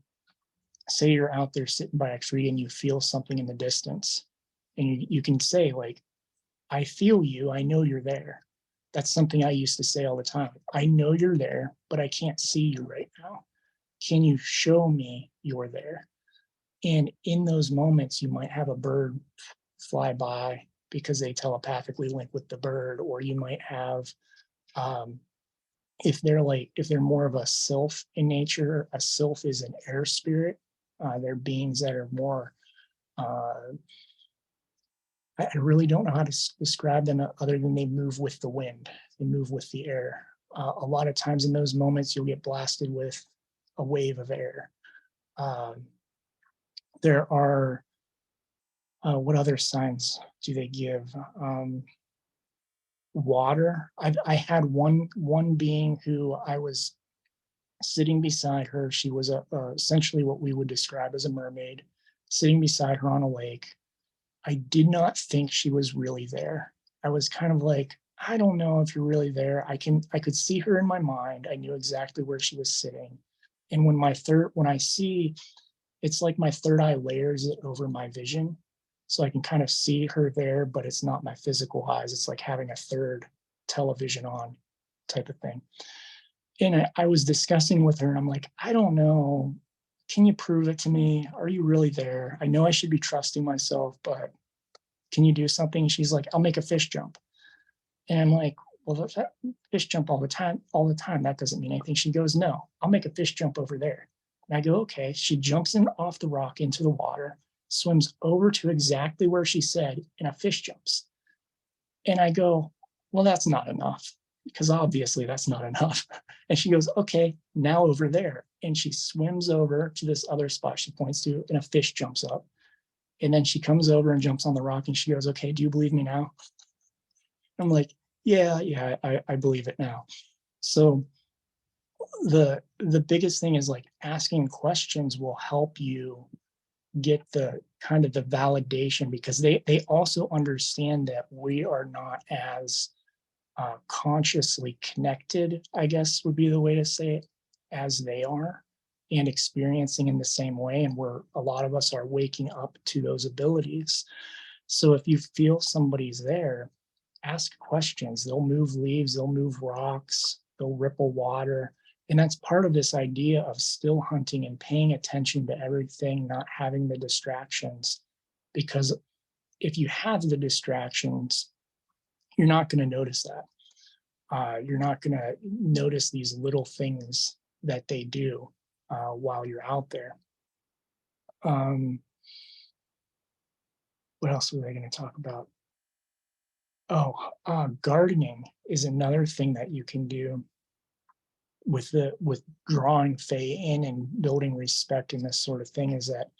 you're out there sitting by a tree and you feel something in the distance, and you can say, like, I feel you, I know you're there. That's something I used to say all the time. I know you're there, but I can't see you right now. Can you show me you're there? And in those moments, you might have a bird fly by because they telepathically link with the bird, or you might have, if they're more of a sylph in nature. A sylph is an air spirit. They're beings that are more, I really don't know how to describe them other than they move with the wind. They move with the air. A lot of times in those moments, you'll get blasted with a wave of air. There are, what other signs do they give? Water. I had one being who I was sitting beside her. She was essentially what we would describe as a mermaid, sitting beside her on a lake. I did not think she was really there. I was kind of like, I don't know if you're really there. I could see her in my mind. I knew exactly where she was sitting. And when I see, it's like my third eye layers it over my vision. So I can kind of see her there, but it's not my physical eyes. It's like having a third television on, type of thing. And I was discussing with her, and I'm like, I don't know. Can you prove it to me? Are you really there? I know I should be trusting myself, but can you do something? She's like, I'll make a fish jump. And I'm like, well, if that fish jump all the time, that doesn't mean anything. She goes, no, I'll make a fish jump over there. And I go, okay. She jumps in off the rock into the water, swims over to exactly where she said, and a fish jumps. And I go, well, that's not enough, because obviously that's not enough. And she goes, okay, now over there. And she swims over to this other spot she points to, and a fish jumps up. And then she comes over and jumps on the rock and she goes, okay, do you believe me now? I'm like, yeah, I believe it now. So the biggest thing is like asking questions will help you get the kind of the validation, because they also understand that we are not as consciously connected, I guess would be the way to say it, as they are, and experiencing in the same way. And we're, a lot of us are waking up to those abilities. So if you feel somebody's there, ask questions. They'll move leaves, they'll move rocks, they'll ripple water. And that's part of this idea of still hunting and paying attention to everything, not having the distractions. Because if you have the distractions, you're not going to notice that. You're not going to notice these little things that they do while you're out there. What else were they going to talk about? Oh, gardening is another thing that you can do with drawing Fae in and building respect and this sort of thing, is that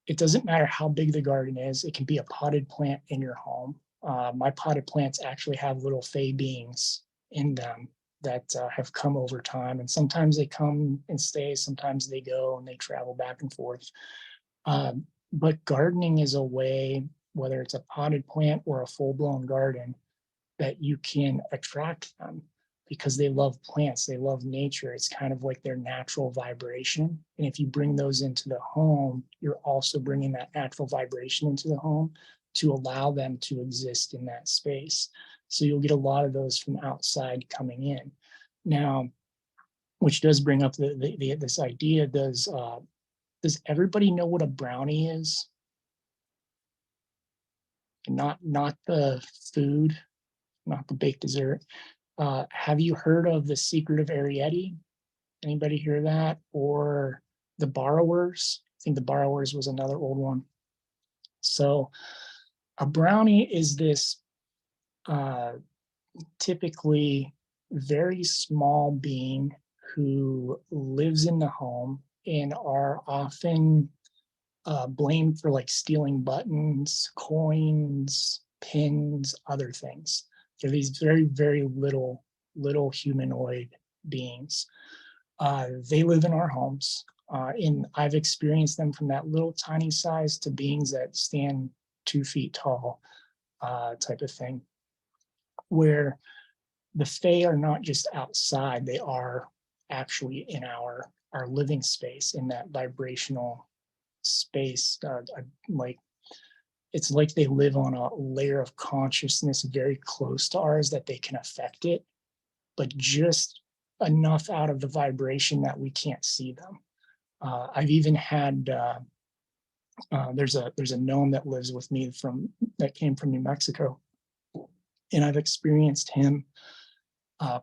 it doesn't matter how big the garden is. It can be a potted plant in your home. My potted plants actually have little Fae beings in them that have come over time, and sometimes they come and stay, sometimes they go and they travel back and forth. But gardening is a way, whether it's a potted plant or a full-blown garden, that you can attract them, because they love plants, they love nature. It's kind of like their natural vibration. And if you bring those into the home, you're also bringing that natural vibration into the home to allow them to exist in that space. So you'll get a lot of those from outside coming in. Now, which does bring up this idea, does everybody know what a brownie is? Not the food, not the baked dessert. Have you heard of The Secret of Arietti? Anybody hear that? Or The Borrowers? I think The Borrowers was another old one. So a brownie is this typically very small being who lives in the home and are often blamed for like stealing buttons, coins, pins, other things. They're these very, very little humanoid beings. They live in our homes. And I've experienced them from that little tiny size to beings that stand 2 feet tall, type of thing, where the Fae are not just outside, they are actually in our living space, in that vibrational space. Like, it's like they live on a layer of consciousness very close to ours that they can affect it, but just enough out of the vibration that we can't see them. I've even had there's a gnome that lives with me that came from New Mexico, and I've experienced him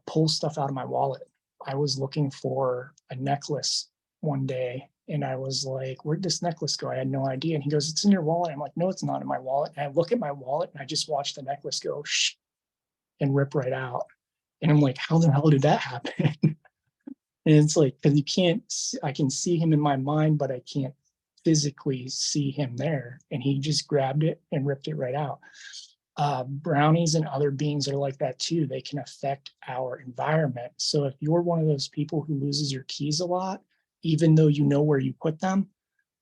pull stuff out of my wallet. I was looking for a necklace one day, and I was like, where'd this necklace go? I had no idea. And he goes, it's in your wallet. I'm like, no, it's not in my wallet. And I look at my wallet and I just watch the necklace go shh and rip right out. And I'm like, how the hell did that happen? And it's like, because I can see him in my mind, but I can't physically see him there. And he just grabbed it and ripped it right out. Brownies and other beings are like that too. They can affect our environment. So if you're one of those people who loses your keys a lot, even though you know where you put them,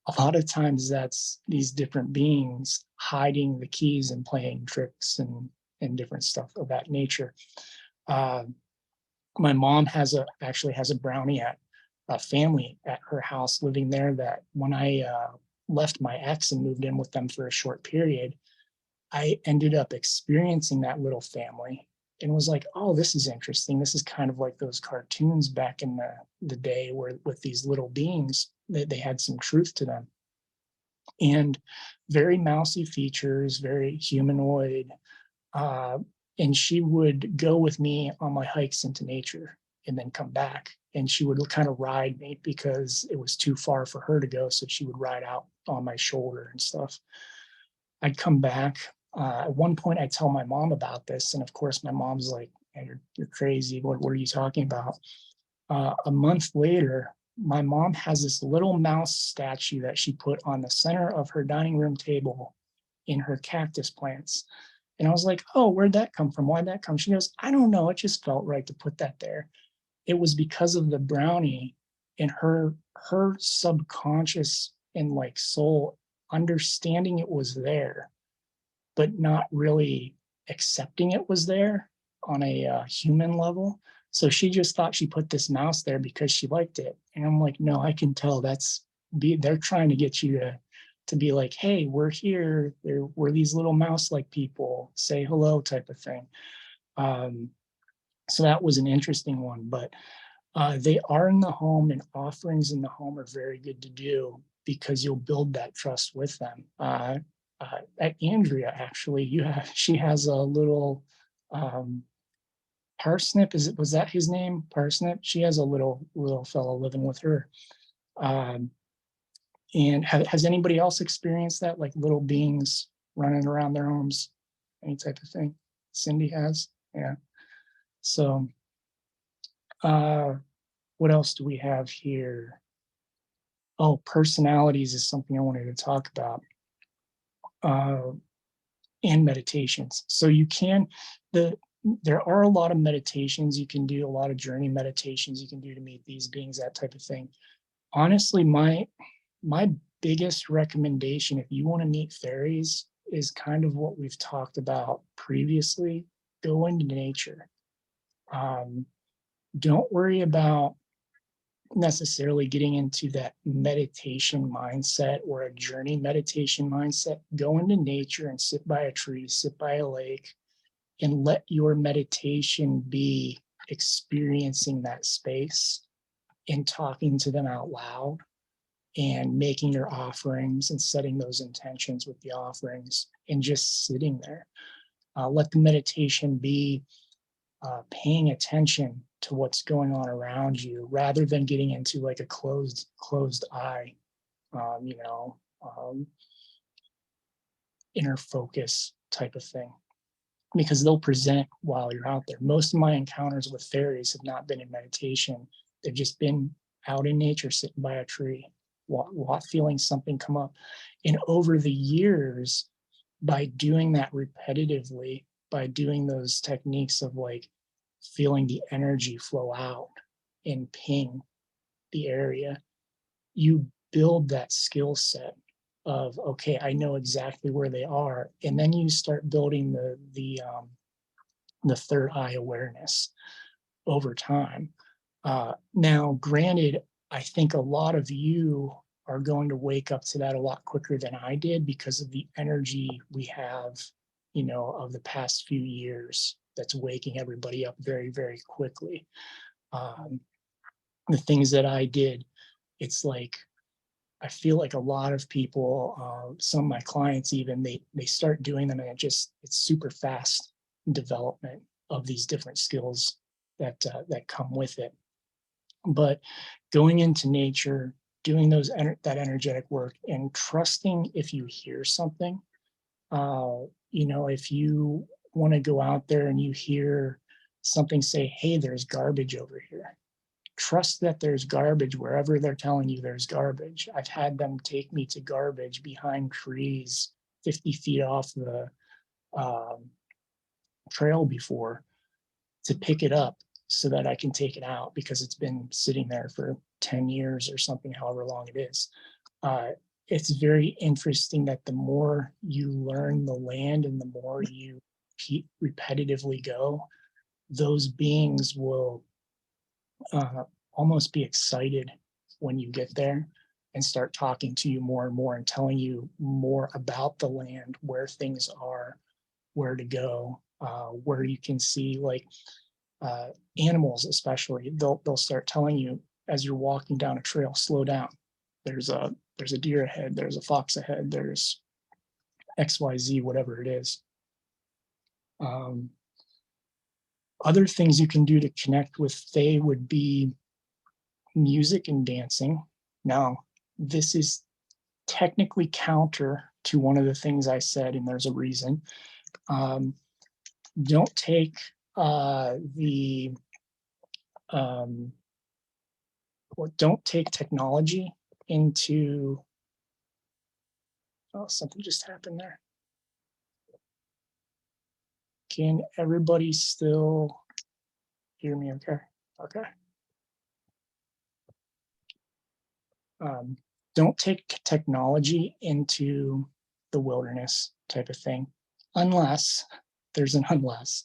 a lot of times that's these different beings hiding the keys and playing tricks and different stuff of that nature. My mom actually has a brownie at a family at her house living there, that when I left my ex and moved in with them for a short period, I ended up experiencing that little family and was like, oh, this is interesting. This is kind of like those cartoons back in the day where with these little beings, they had some truth to them. And very mousy features, very humanoid. And she would go with me on my hikes into nature and then come back. And she would kind of ride me because it was too far for her to go. So she would ride out on my shoulder and stuff. I'd come back. At one point, I tell my mom about this. And of course, my mom's like, hey, you're crazy. What are you talking about? A month later, my mom has this little mouse statue that she put on the center of her dining room table in her cactus plants. And I was like, oh, where'd that come from? Why'd that come? She goes, I don't know. It just felt right to put that there. It was because of the brownie and her subconscious and like soul understanding it was there, but not really accepting it was there on a human level. So she just thought she put this mouse there because she liked it. And I'm like, no, I can tell they're trying to get you to be like, hey, we're here. We're these little mouse-like people, say hello type of thing. So that was an interesting one, but they are in the home, and offerings in the home are very good to do because you'll build that trust with them. At Andrea, actually, she has a little Parsnip. Was that his name? Parsnip. She has a little fellow living with her. And has anybody else experienced that, like little beings running around their homes, any type of thing? Cindy has, yeah. So, what else do we have here? Oh, personalities is something I wanted to talk about. And meditations. So there are a lot of meditations you can do, a lot of journey meditations you can do to meet these beings, that type of thing. Honestly, my biggest recommendation, if you want to meet fairies, is kind of what we've talked about previously. Go into nature. Don't worry about necessarily getting into that meditation mindset or a journey meditation mindset. Go into nature and sit by a tree, sit by a lake, and let your meditation be experiencing that space and talking to them out loud and making your offerings and setting those intentions with the offerings and just sitting there. Let the meditation be paying attention to what's going on around you rather than getting into like a closed eye, inner focus type of thing, because they'll present while you're out there. Most of my encounters with fairies have not been in meditation. They've just been out in nature, sitting by a tree, feeling something come up. And over the years, by doing that repetitively, by doing those techniques of like feeling the energy flow out and ping the area, you build that skill set of, okay, I know exactly where they are. And then you start building the third eye awareness over time. Now, granted, I think a lot of you are going to wake up to that a lot quicker than I did because of the energy we have, of the past few years that's waking everybody up very, very quickly. The things that I did, it's like, I feel like a lot of people, some of my clients even, they start doing them and it's super fast development of these different skills that come with it. But going into nature, doing that energetic work, and trusting if you hear something, if you want to go out there and you hear something say, hey, there's garbage over here. Trust that there's garbage wherever they're telling you there's garbage. I've had them take me to garbage behind trees 50 feet off the trail before to pick it up so that I can take it out because it's been sitting there for 10 years or something, however long it is. It's very interesting that the more you learn the land and the more you repetitively go, those beings will almost be excited when you get there and start talking to you more and more and telling you more about the land, where things are, where to go, where you can see like animals, especially. They'll start telling you as you're walking down a trail, slow down. There's a deer ahead. There's a fox ahead. There's XYZ, whatever it is. Other things you can do to connect with Fae would be music and dancing. Now, this is technically counter to one of the things I said, and there's a reason. Don't take well, don't take technology into, oh, something just happened there. Can everybody still hear me okay? Okay. Don't take technology into the wilderness type of thing, unless there's an unless.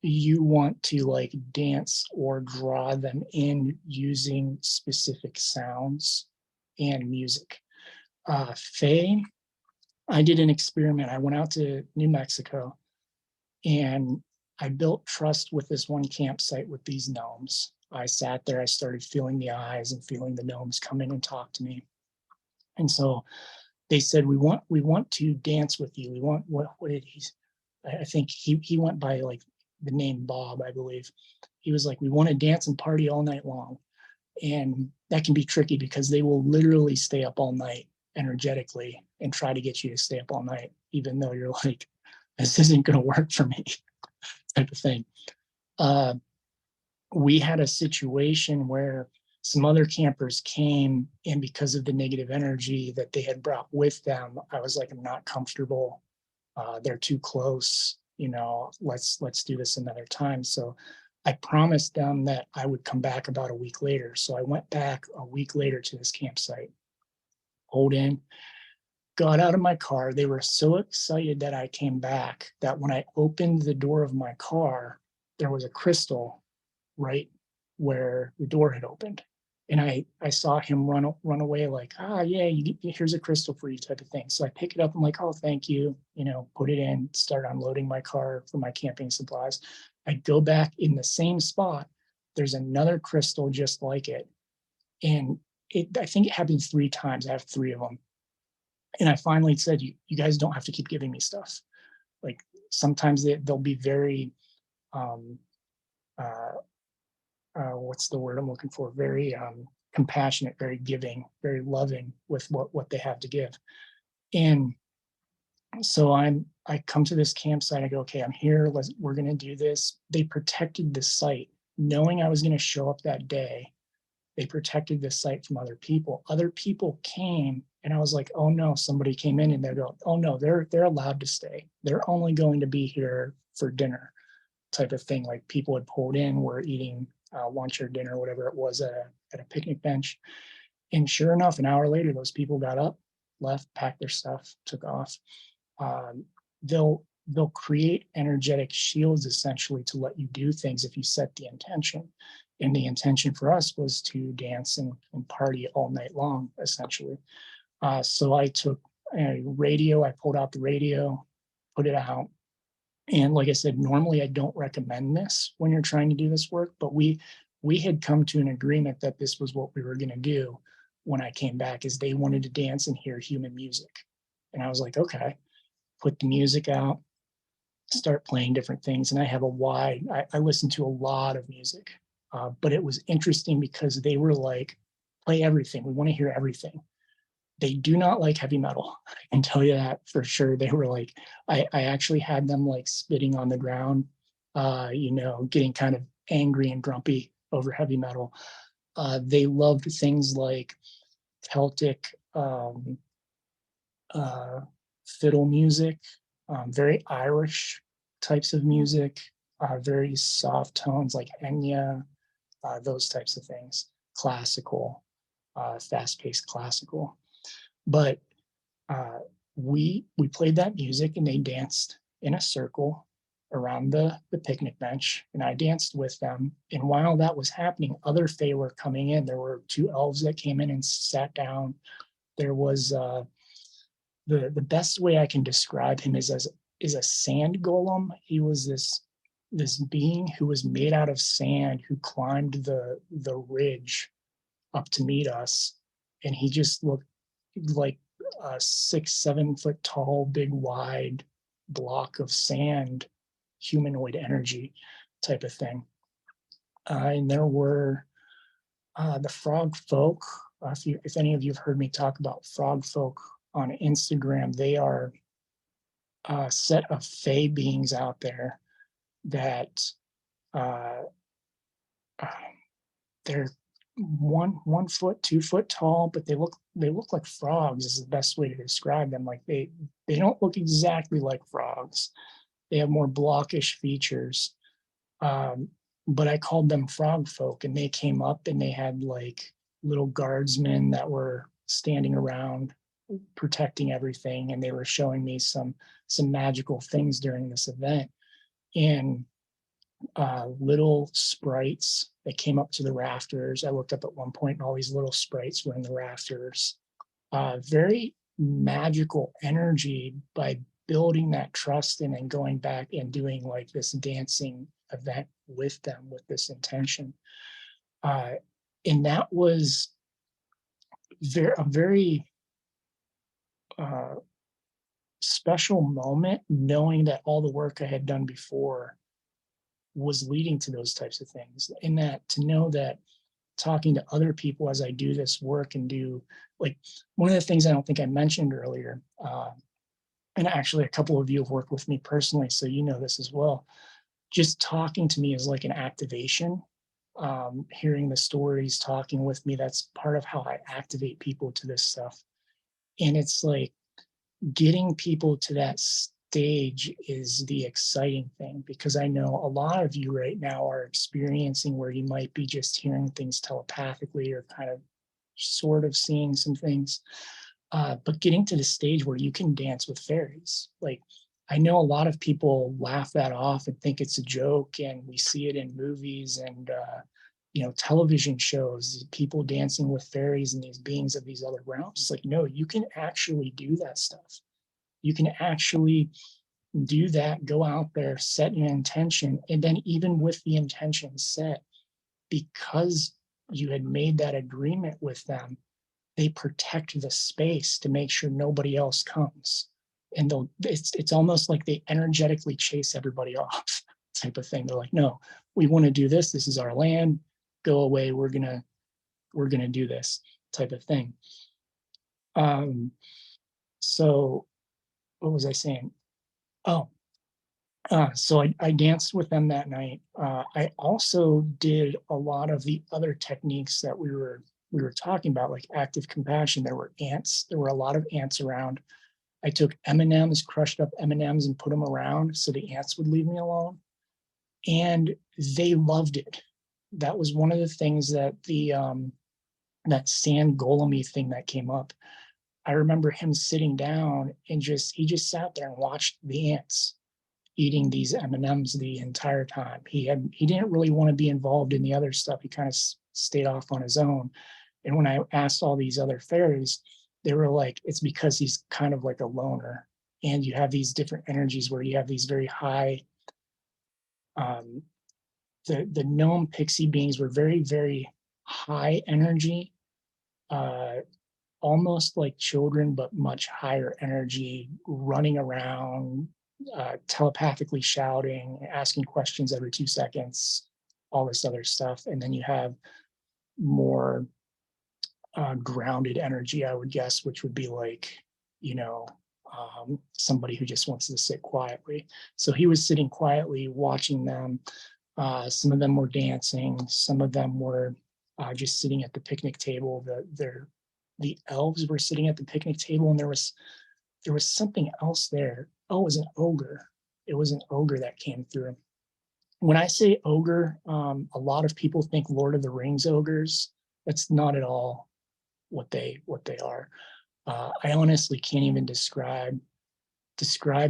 You want to like dance or draw them in using specific sounds and music. Faye, I did an experiment. I went out to New Mexico and I built trust with this one campsite with these gnomes. I sat there, I started feeling the eyes and feeling the gnomes come in and talk to me. And so they said, we want to dance with you. We want, what did he, I think he went by like the name Bob, I believe. He was like, we want to dance and party all night long. And that can be tricky because they will literally stay up all night energetically and try to get you to stay up all night, even though you're like, this isn't going to work for me type of thing. We had a situation where some other campers came, and because of the negative energy that they had brought with them, I was like, I'm not comfortable. They're too close, you know, let's do this another time. So I promised them that I would come back about a week later. So I went back a week later to this campsite, pulled in, got out of my car. They were so excited that I came back that when I opened the door of my car, there was a crystal right where the door had opened. And I saw him run away like, yeah, here's a crystal for you type of thing. So I pick it up. I'm like, oh, thank you. You know, put it in, start unloading my car for my camping supplies. I go back in the same spot. There's another crystal just like it. And I think it happened 3 times. I have 3 of them. And I finally said, you guys don't have to keep giving me stuff. Like sometimes they'll be very, what's the word I'm looking for? Very compassionate, very giving, very loving with what they have to give. And so I come to this campsite. I go, okay, I'm here. We're going to do this. They protected the site, knowing I was going to show up that day. They protected the site from other people. Other people came, and I was like, oh no, somebody came in, and they go, oh no, they're allowed to stay. They're only going to be here for dinner, type of thing. Like people had pulled in, were eating lunch or dinner, whatever it was, at a picnic bench. And sure enough, an hour later, those people got up, left, packed their stuff, took off. They'll create energetic shields essentially to let you do things if you set the intention. And the intention for us was to dance and party all night long, essentially. So I took a radio, I pulled out the radio, put it out. And like I said, normally I don't recommend this when you're trying to do this work, but we had come to an agreement that this was what we were going to do when I came back, is they wanted to dance and hear human music. And I was like, okay, put the music out, start playing different things. And I have I listen to a lot of music, but it was interesting because they were like, play everything. We want to hear everything. They do not like heavy metal. I can tell you that for sure. They were like, I actually had them like spitting on the ground, you know, getting kind of angry and grumpy over heavy metal. They loved things like Celtic fiddle music, very Irish types of music, very soft tones like Enya, those types of things, classical, fast-paced classical. But we played that music and they danced in a circle around the picnic bench, and I danced with them. And while that was happening, other Fae were coming in. There were 2 elves that came in and sat down. There was the best way I can describe him is a sand golem. He was this being who was made out of sand, who climbed the ridge up to meet us, and he just looked like a 6-7 foot tall, big wide block of sand, humanoid energy type of thing. And there were the frog folk. If any of you have heard me talk about frog folk on Instagram, they are a set of Fae beings out there that they're 1 foot, 2 foot tall, but they look like frogs is the best way to describe them. Like they don't look exactly like frogs. They have more blockish features. Um, but I called them frog folk, and they came up and they had like little guardsmen that were standing around protecting everything, and they were showing me some magical things during this event. And little sprites that came up to the rafters. I looked up at one point, and all these little sprites were in the rafters. Very magical energy by building that trust and then going back and doing like this dancing event with them with this intention. And that was a very special moment, knowing that all the work I had done before was leading to those types of things. And that to know that talking to other people as I do this work and do like one of the things I don't think I mentioned earlier, and actually a couple of you have worked with me personally, so you know this as well. Just talking to me is like an activation. Hearing the stories, talking with me, that's part of how I activate people to this stuff. And it's like getting people to that stage is the exciting thing, because I know a lot of you right now are experiencing where you might be just hearing things telepathically or kind of sort of seeing some things. But getting to the stage where you can dance with fairies, like I know a lot of people laugh that off and think it's a joke, and we see it in movies and television shows, people dancing with fairies and these beings of these other realms. It's like, no, you can actually do that stuff. You can actually do that, go out there, set an intention, and then even with the intention set, because you had made that agreement with them, they protect the space to make sure nobody else comes. And it's almost like they energetically chase everybody off type of thing. They're like, no, we want to do this. This is our land. Go away. We're gonna do this type of thing. So what was I saying? Oh, so I danced with them that night. I also did a lot of the other techniques that we were talking about, like active compassion. There were ants. There were a lot of ants around. I took M&Ms, crushed up M&Ms, and put them around so the ants would leave me alone. And they loved it. That was one of the things that that sand golem thing that came up. I remember him sitting down and he just sat there and watched the ants eating these M&Ms the entire time. He didn't really want to be involved in the other stuff. He kind of stayed off on his own. And when I asked all these other fairies, they were like, it's because he's kind of like a loner. And you have these different energies where you have these very high, the gnome pixie beings were very, very high energy, almost like children, but much higher energy, running around, telepathically shouting, asking questions every 2 seconds, all this other stuff. And then you have more grounded energy, I would guess, which would be like, somebody who just wants to sit quietly. So he was sitting quietly watching them. Some of them were dancing. Some of them were just sitting at the picnic table. The elves were sitting at the picnic table, and there was something else there. Oh, it was an ogre. It was an ogre that came through. When I say ogre, a lot of people think Lord of the Rings ogres. That's not at all what they are. I honestly can't even describe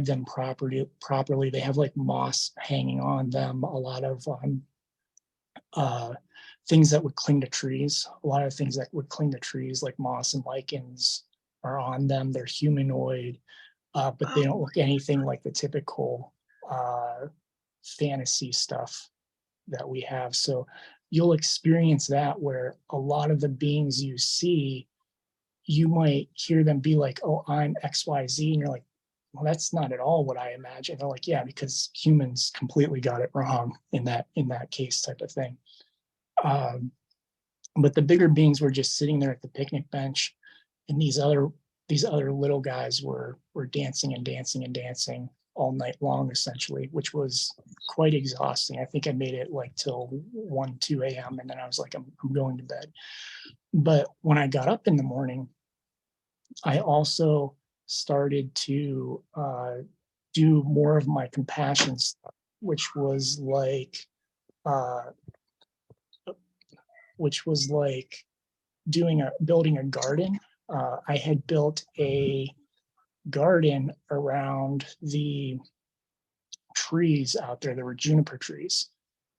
them properly. They have like moss hanging on them, a lot of things that would cling to trees. A lot of things that would cling to trees, like moss and lichens, are on them. They're humanoid, but they don't look anything like the typical fantasy stuff that we have. So you'll experience that, where a lot of the beings you see, you might hear them be like, oh, I'm XYZ. And you're like, well, that's not at all what I imagine. They're like, yeah, because humans completely got it wrong in that case, type of thing. But the bigger beings were just sitting there at the picnic bench, and these other little guys were dancing and dancing and dancing. all night long, essentially, which was quite exhausting. I think I made it like till 1, 2 a.m. And then I was like, I'm going to bed. But when I got up in the morning, I also started to do more of my compassion stuff, which was like, uh, building a garden. I had built a garden around the trees out there. There were juniper trees,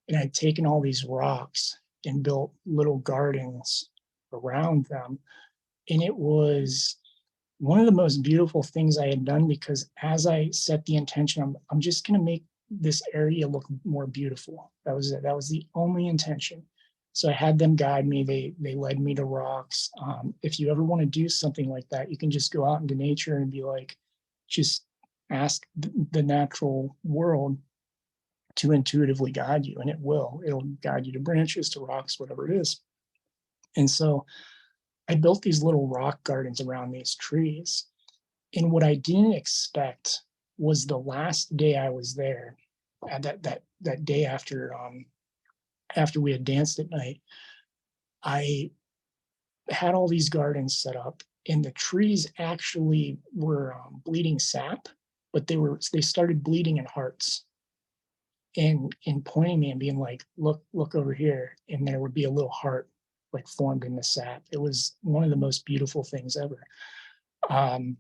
and I'd taken all these rocks and built little gardens around them. And it was one of the most beautiful things I had done, because as I set the intention, I'm just going to make this area look more beautiful. That was it. That was the only intention. So I had them guide me. They led me to rocks. If you ever want to do something like that, you can just go out into nature and be like, just ask the natural world to intuitively guide you, and it will. It'll guide you to branches, to rocks, whatever it is. And so I built these little rock gardens around these trees. And what I didn't expect was the last day I was there, that day after we had danced at night, I had all these gardens set up, and the trees actually were bleeding sap, but they started bleeding in hearts, and pointing me and being like, look over here, and there would be a little heart like formed in the sap. It was one of the most beautiful things ever. And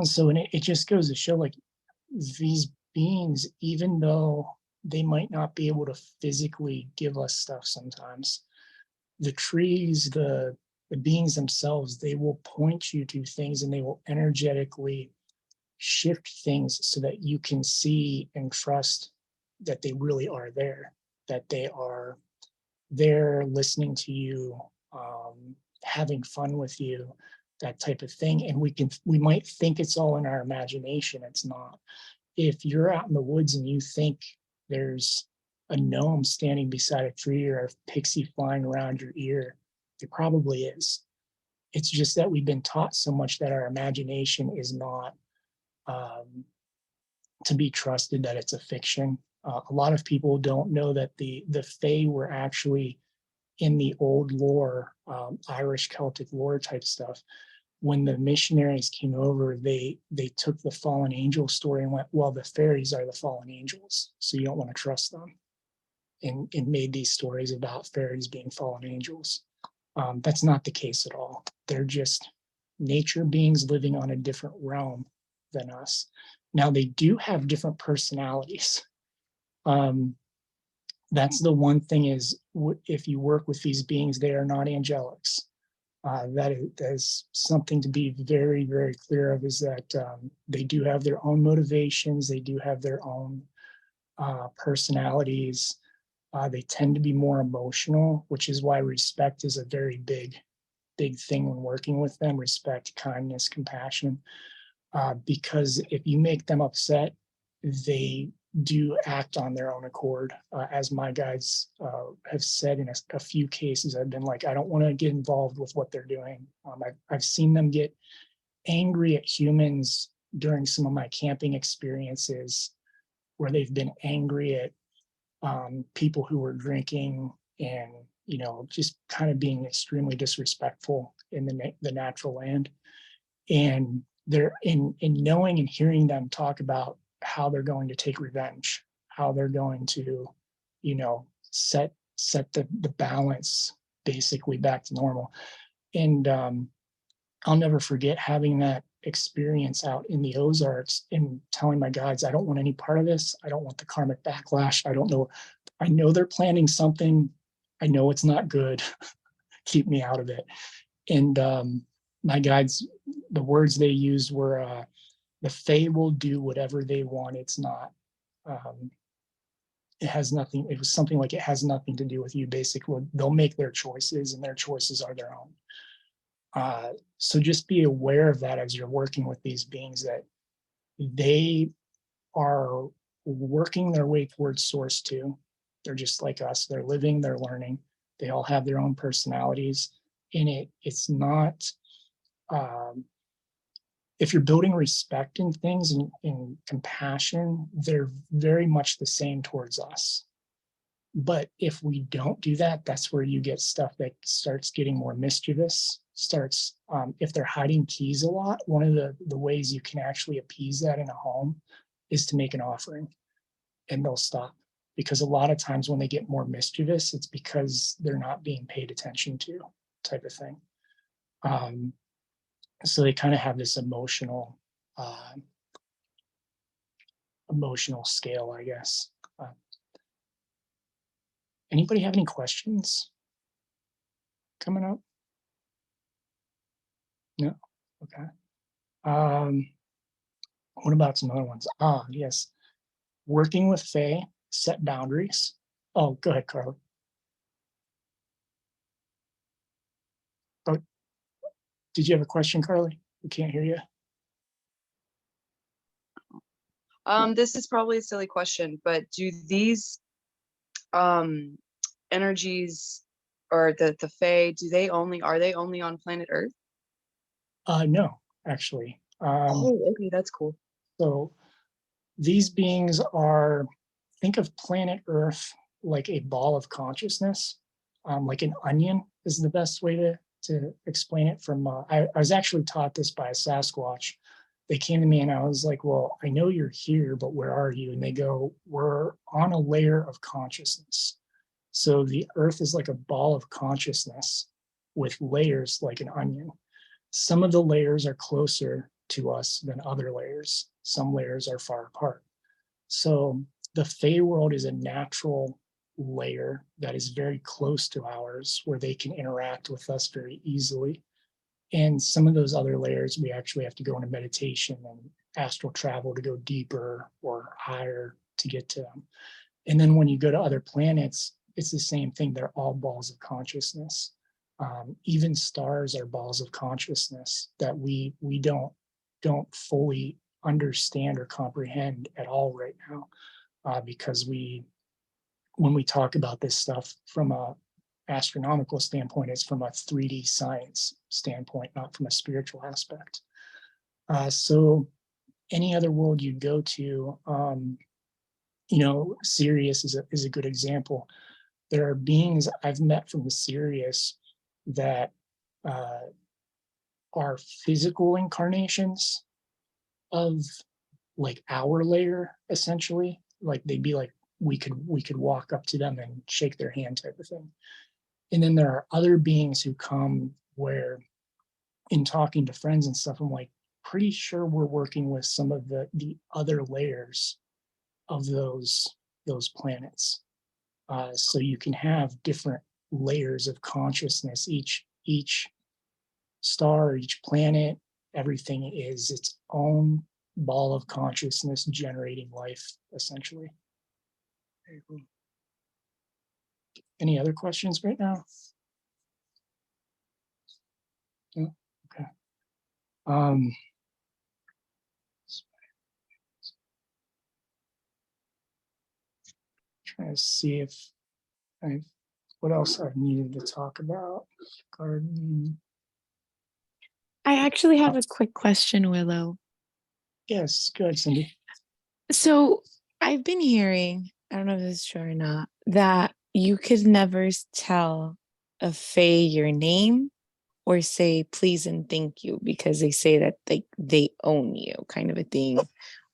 so, and it just goes to show, like, these beings, even though they might not be able to physically give us stuff sometimes, the trees, the beings themselves, they will point you to things, and they will energetically shift things so that you can see and trust that they really are there, that they are there listening to you, having fun with you, that type of thing. And we might think it's all in our imagination. It's not. If you're out in the woods and you think there's a gnome standing beside a tree or a pixie flying around your ear, it probably is. It's just that we've been taught so much that our imagination is not to be trusted, that it's a fiction. A lot of people don't know that the Fae were actually in the old lore, Irish Celtic lore type stuff. When the missionaries came over, they took the fallen angel story and went, well, the fairies are the fallen angels, so you don't want to trust them, and made these stories about fairies being fallen angels. That's not the case at all. They're just nature beings living on a different realm than us. Now, they do have different personalities. That's the one thing is, if you work with these beings, they are not angelics. That is something to be very, very clear of, is that they do have their own motivations. They do have their own personalities. They tend to be more emotional, which is why respect is a very big thing when working with them. Respect, kindness, compassion. Because if you make them upset, they do act on their own accord. As my guides have said in a few cases, I've been like, I don't want to get involved with what they're doing. I've seen them get angry at humans during some of my camping experiences, where they've been angry at people who were drinking, and just kind of being extremely disrespectful in the natural land. And they're in knowing and hearing them talk about how they're going to take revenge, how they're going to, set the balance basically back to normal. And I'll never forget having that experience out in the Ozarks and telling my guides, I don't want any part of this. I don't want the karmic backlash. I don't know. I know they're planning something. I know it's not good. Keep me out of it. And my guides, the words they used were, the Fae will do whatever they want. It's not, it has nothing, it was something like, it has nothing to do with you. Basically, they'll make their choices, and their choices are their own. So just be aware of that as you're working with these beings, that they are working their way towards source too. They're just like us. They're living, they're learning. They all have their own personalities. And it's not, if you're building respect in things and compassion, they're very much the same towards us. But if we don't do that, that's where you get stuff that starts getting more mischievous, if they're hiding keys a lot, one of the ways you can actually appease that in a home is to make an offering, and they'll stop. Because a lot of times when they get more mischievous, it's because they're not being paid attention to, type of thing. So they kind of have this emotional scale, I guess. Anybody have any questions coming up? No? Okay. What about some other ones? Yes. Working with Fae, set boundaries. Oh, go ahead, Carla. Oh, did you have a question, Carly? We can't hear you. This is probably a silly question, but do these energies or the Fae, are they only on planet Earth? No, actually. Oh, okay, that's cool. So these beings are, think of planet Earth like a ball of consciousness, like an onion is the best way to explain it. From I was actually taught this by a Sasquatch. They came to me and I was like, well, I know you're here, but where are you? And they go, we're on a layer of consciousness. So the Earth is like a ball of consciousness with layers like an onion. Some of the layers are closer to us than other layers. Some layers are far apart. So the Fae world is a natural layer that is very close to ours, where they can interact with us very easily. And some of those other layers, we actually have to go into meditation and astral travel to go deeper or higher to get to them. And then when you go to other planets, it's the same thing. They're all balls of consciousness. Even stars are balls of consciousness that we don't fully understand or comprehend at all right now, because when we talk about this stuff from a astronomical standpoint, it's from a 3D science standpoint, not from a spiritual aspect. So any other world you go to, Sirius is a good example. There are beings I've met from the Sirius that are physical incarnations of like our layer, essentially. Like they'd be like, we could walk up to them and shake their hand, type of thing. And then there are other beings who come where, in talking to friends and stuff, I'm like, pretty sure we're working with some of the other layers of those planets. So you can have different layers of consciousness. Each star, each planet, everything is its own ball of consciousness generating life, essentially. Any other questions right now? No? Okay. Trying to see if what else I've needed to talk about. Gardening. I actually have a quick question, Willow. Yes, go ahead, Cindy. So I've been hearing, I don't know if this is true or not, that you could never tell a Fae your name or say please and thank you, because they say that they own you, kind of a thing.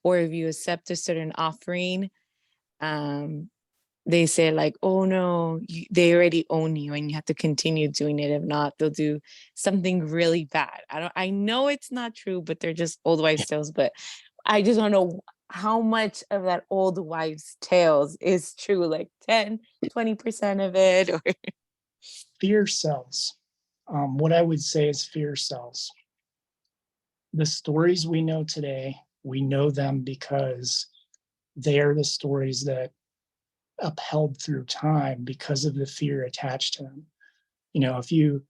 Or if you accept a certain offering, they say like, oh no, they already own you and you have to continue doing it. If not, they'll do something really bad. I know it's not true, but they're just old wives' tales. But I just want to know how much of that old wives' tales is true, like 10, 20% of it, or Fear sells. What I would say is fear sells. The stories we know today, we know them because they are the stories that upheld through time because of the fear attached to them. If you,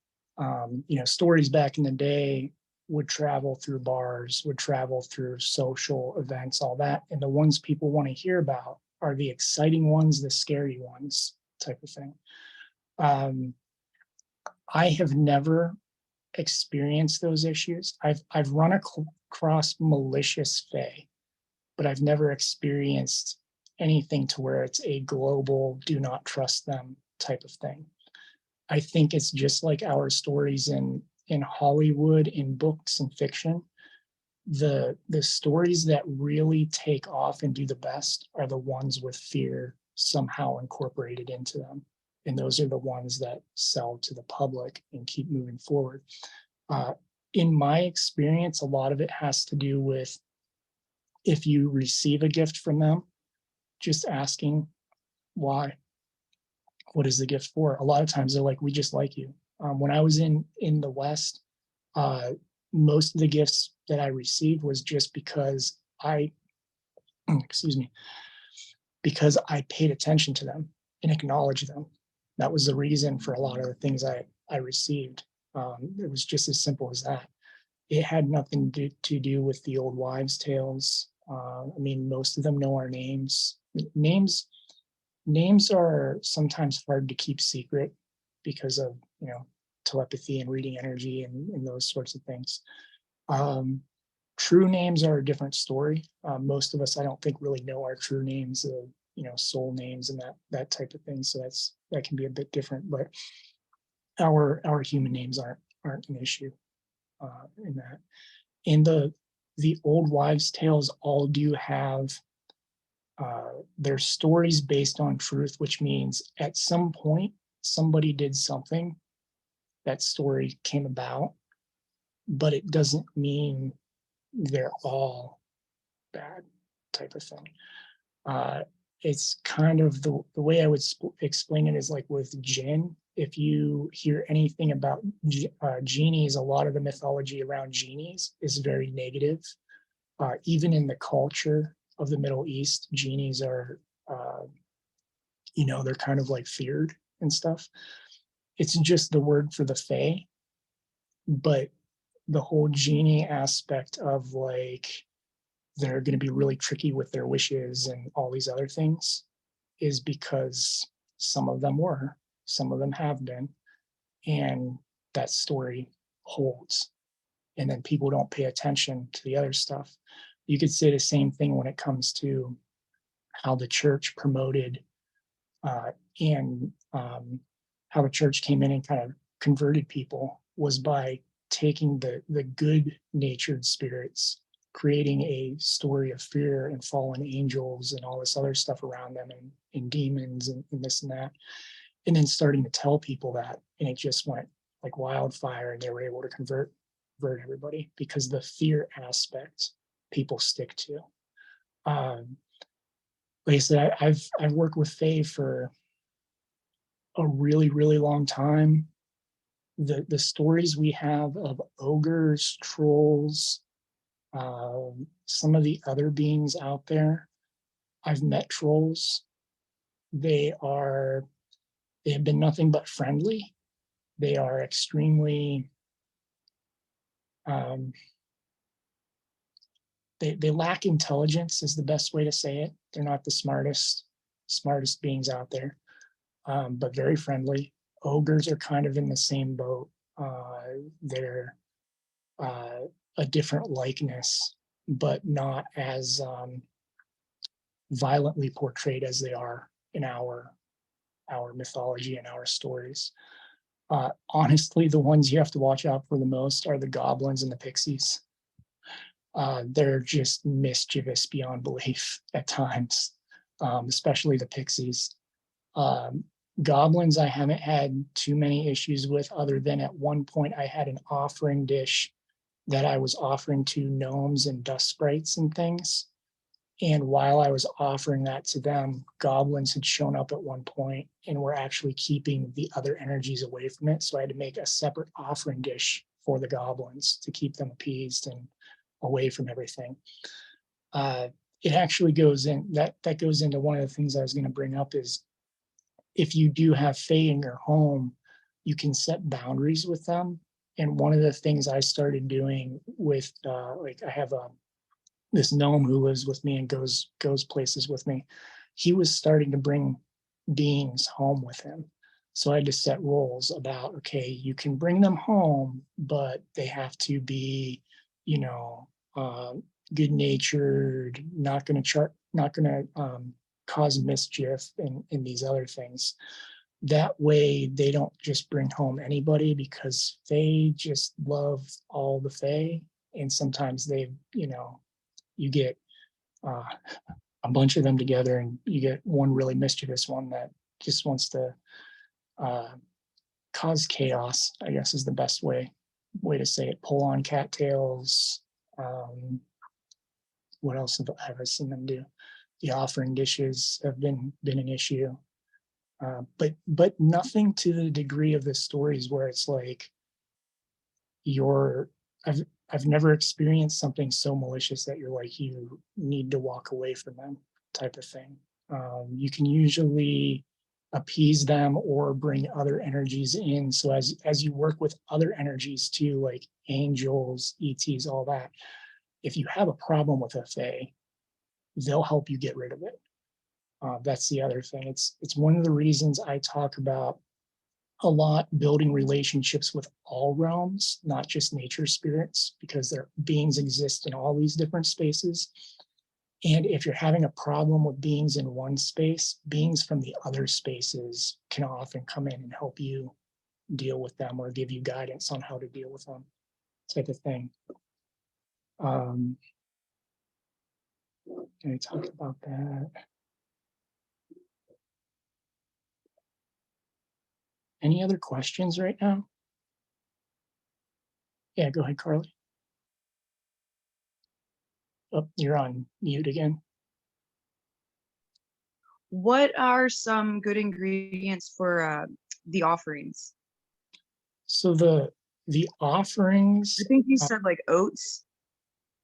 stories back in the day would travel through bars, would travel through social events, all that. And the ones people want to hear about are the exciting ones, the scary ones, type of thing. I have never experienced those issues. I've run across malicious fae, but I've never experienced anything to where it's a global do not trust them type of thing. I think it's just like our stories in Hollywood, in books and fiction. The stories that really take off and do the best are the ones with fear somehow incorporated into them. And those are the ones that sell to the public and keep moving forward. In my experience, a lot of it has to do with if you receive a gift from them, just asking why. What is the gift for? A lot of times they're like, we just like you. When I was in the West, most of the gifts that I received was just because excuse me, because I paid attention to them and acknowledged them. That was the reason for a lot of the things I received. It was just as simple as that. It had nothing to do with the old wives' tales. I mean, most of them know our names. Names are sometimes hard to keep secret because of, telepathy and reading energy and those sorts of things. True names are a different story. Most of us, I don't think, really know our true names, soul names and that type of thing. So that can be a bit different, but our human names aren't an issue in that. And the old wives' tales all do have their stories based on truth, which means at some point somebody did something, that story came about, but it doesn't mean they're all bad type of thing. It's kind of the way I would explain it is like with jinn. If you hear anything about genies, a lot of the mythology around genies is very negative. Even in the culture of the Middle East, genies are, they're kind of like feared and stuff. It's just the word for the fae, but the whole genie aspect of like, they're going to be really tricky with their wishes and all these other things is because some of them were, some of them have been, and that story holds. And then people don't pay attention to the other stuff. You could say the same thing when it comes to how the church promoted and how the church came in and kind of converted people was by taking the good natured spirits, creating a story of fear and fallen angels and all this other stuff around them and demons and this and that, and then starting to tell people that, and it just went like wildfire, and they were able to convert everybody because the fear aspect people stick to. Like I said, I've worked with fae for a really, really long time. The stories we have of ogres, trolls, some of the other beings out there. I've met trolls. They have been nothing but friendly. They are extremely they lack intelligence is the best way to say it. They're not the smartest beings out there, but very friendly. Ogres are kind of in the same boat. They're a different likeness, but not as violently portrayed as they are in our mythology and our stories. Honestly, the ones you have to watch out for the most are the goblins and the pixies. They're just mischievous beyond belief at times, especially the pixies. Goblins, I haven't had too many issues with, other than at one point I had an offering dish that I was offering to gnomes and dust sprites and things. And while I was offering that to them, goblins had shown up at one point and were actually keeping the other energies away from it. So I had to make a separate offering dish for the goblins to keep them appeased and away from everything. It actually goes in, that goes into one of the things I was going to bring up is if you do have fae in your home, you can set boundaries with them. And one of the things I started doing with, like I have this gnome who lives with me and goes places with me. He was starting to bring beings home with him. So I had to set rules about, okay, you can bring them home, but they have to be, good natured, not going to cause mischief and these other things. That way they don't just bring home anybody, because they just love all the fae. And sometimes you get a bunch of them together, and you get one really mischievous one that just wants to cause chaos, I guess is the best way to say it. Pull on cattails. What else have I ever seen them do? The offering dishes have been an issue. But nothing to the degree of the stories where it's like I've never experienced something so malicious that you're like, you need to walk away from them type of thing. You can usually appease them or bring other energies in. So as you work with other energies too, like angels, ETs, all that, if you have a problem with a fae, they'll help you get rid of it. That's the other thing. It's one of the reasons I talk about a lot building relationships with all realms, not just nature spirits, because their beings exist in all these different spaces. And if you're having a problem with beings in one space, beings from the other spaces can often come in and help you deal with them or give you guidance on how to deal with them, type of thing. I talked about that. Any other questions right now? Yeah, go ahead, Carly. Oh, you're on mute again. What are some good ingredients for the offerings? So the offerings, I think you said like oats.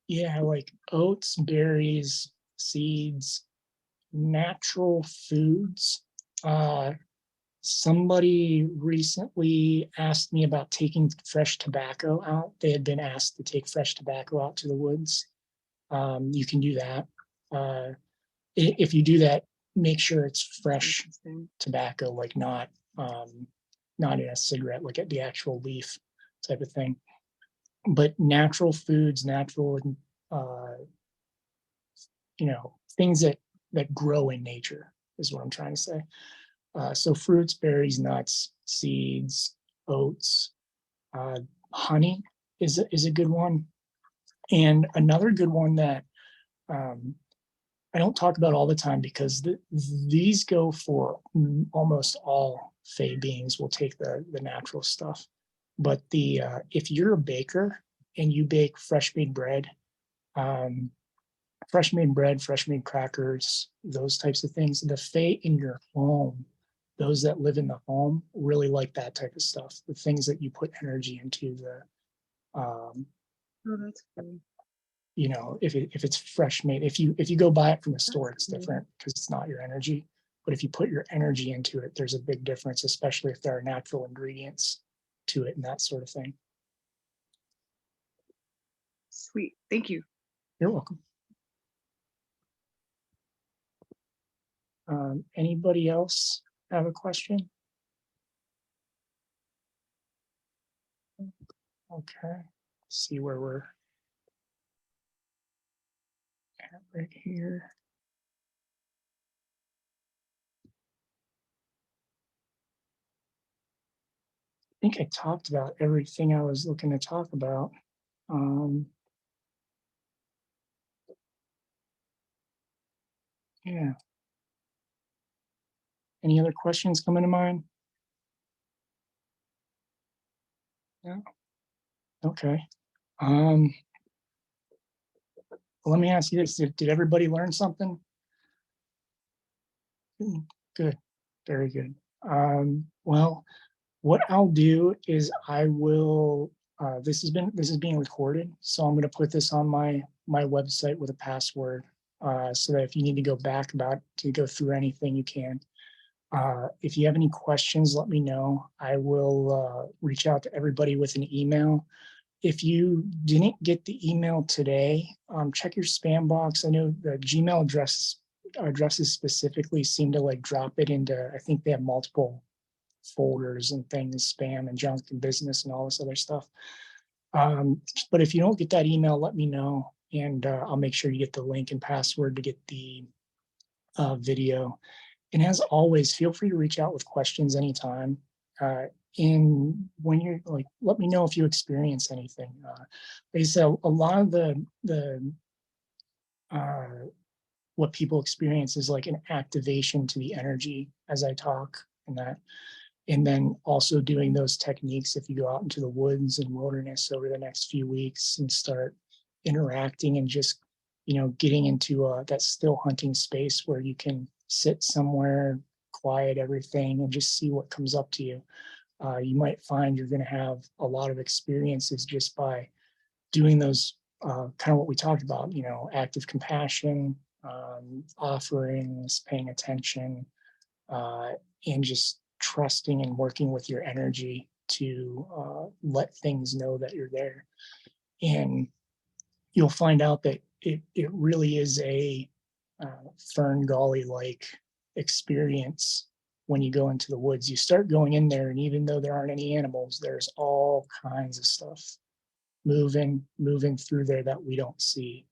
yeah, like oats, berries, seeds, natural foods. Somebody recently asked me about taking fresh tobacco out. They had been asked to take fresh tobacco out to the woods. You can do that. If you do that, make sure it's fresh tobacco, like not in a cigarette, like at the actual leaf type of thing. But natural foods, natural, things that grow in nature is what I'm trying to say. So fruits, berries, nuts, seeds, oats, honey is a good one. And another good one that I don't talk about all the time, because these go for almost all fae beings will take the natural stuff. But if you're a baker and you bake fresh made bread, fresh made crackers, those types of things, the fae in your home, those that live in the home, really like that type of stuff. The things that you put energy into, Oh, that's cool. if it's fresh made, if you go buy it from the store, it's different because it's not your energy. But if you put your energy into it, there's a big difference, especially if there are natural ingredients to it and that sort of thing. Sweet. Thank you. You're welcome. Anybody else have a question? Okay, let's see where we're at right here. I think I talked about everything I was looking to talk about. Yeah. Any other questions coming to mind? No. Okay. Let me ask you this: Did everybody learn something? Good. Very good. Well, what I'll do is I will. This is being recorded, so I'm going to put this on my website with a password, so that if you need to go back to go through anything, you can. If you have any questions, let me know. I will reach out to everybody with an email. If you didn't get the email today, check your spam box. I know the Gmail addresses specifically seem to like drop it into, I think they have multiple folders and things, spam and junk and business and all this other stuff. But if you don't get that email, let me know. and I'll make sure you get the link and password to get the video. And as always, feel free to reach out with questions anytime. And when you're like, let me know if you experience anything. Like I said, a lot of the what people experience is like an activation to the energy as I talk and that. And then also doing those techniques if you go out into the woods and wilderness over the next few weeks and start interacting and just, getting into that still hunting space where you can sit somewhere, quiet everything, and just see what comes up to you. You might find you're going to have a lot of experiences just by doing those kind of what we talked about, active compassion, offerings, paying attention, and just trusting and working with your energy to let things know that you're there. And you'll find out that it really is a Fern Gully like experience when you go into the woods. You start going in there, and even though there aren't any animals, there's all kinds of stuff moving through there that we don't see.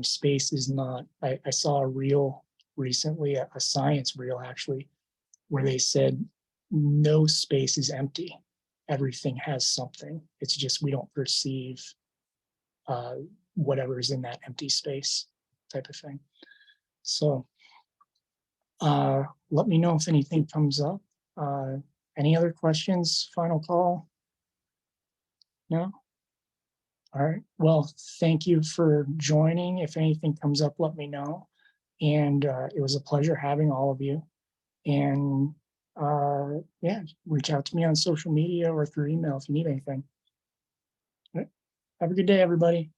Space is not, I saw a reel recently, a science reel actually, where they said no space is empty. Everything has something. It's just we don't perceive whatever is in that empty space type of thing. So let me know if anything comes up. Any other questions? Final call? No? All right. Well, thank you for joining. If anything comes up, let me know. And it was a pleasure having all of you. And yeah, reach out to me on social media or through email if you need anything. All right. Have a good day, everybody.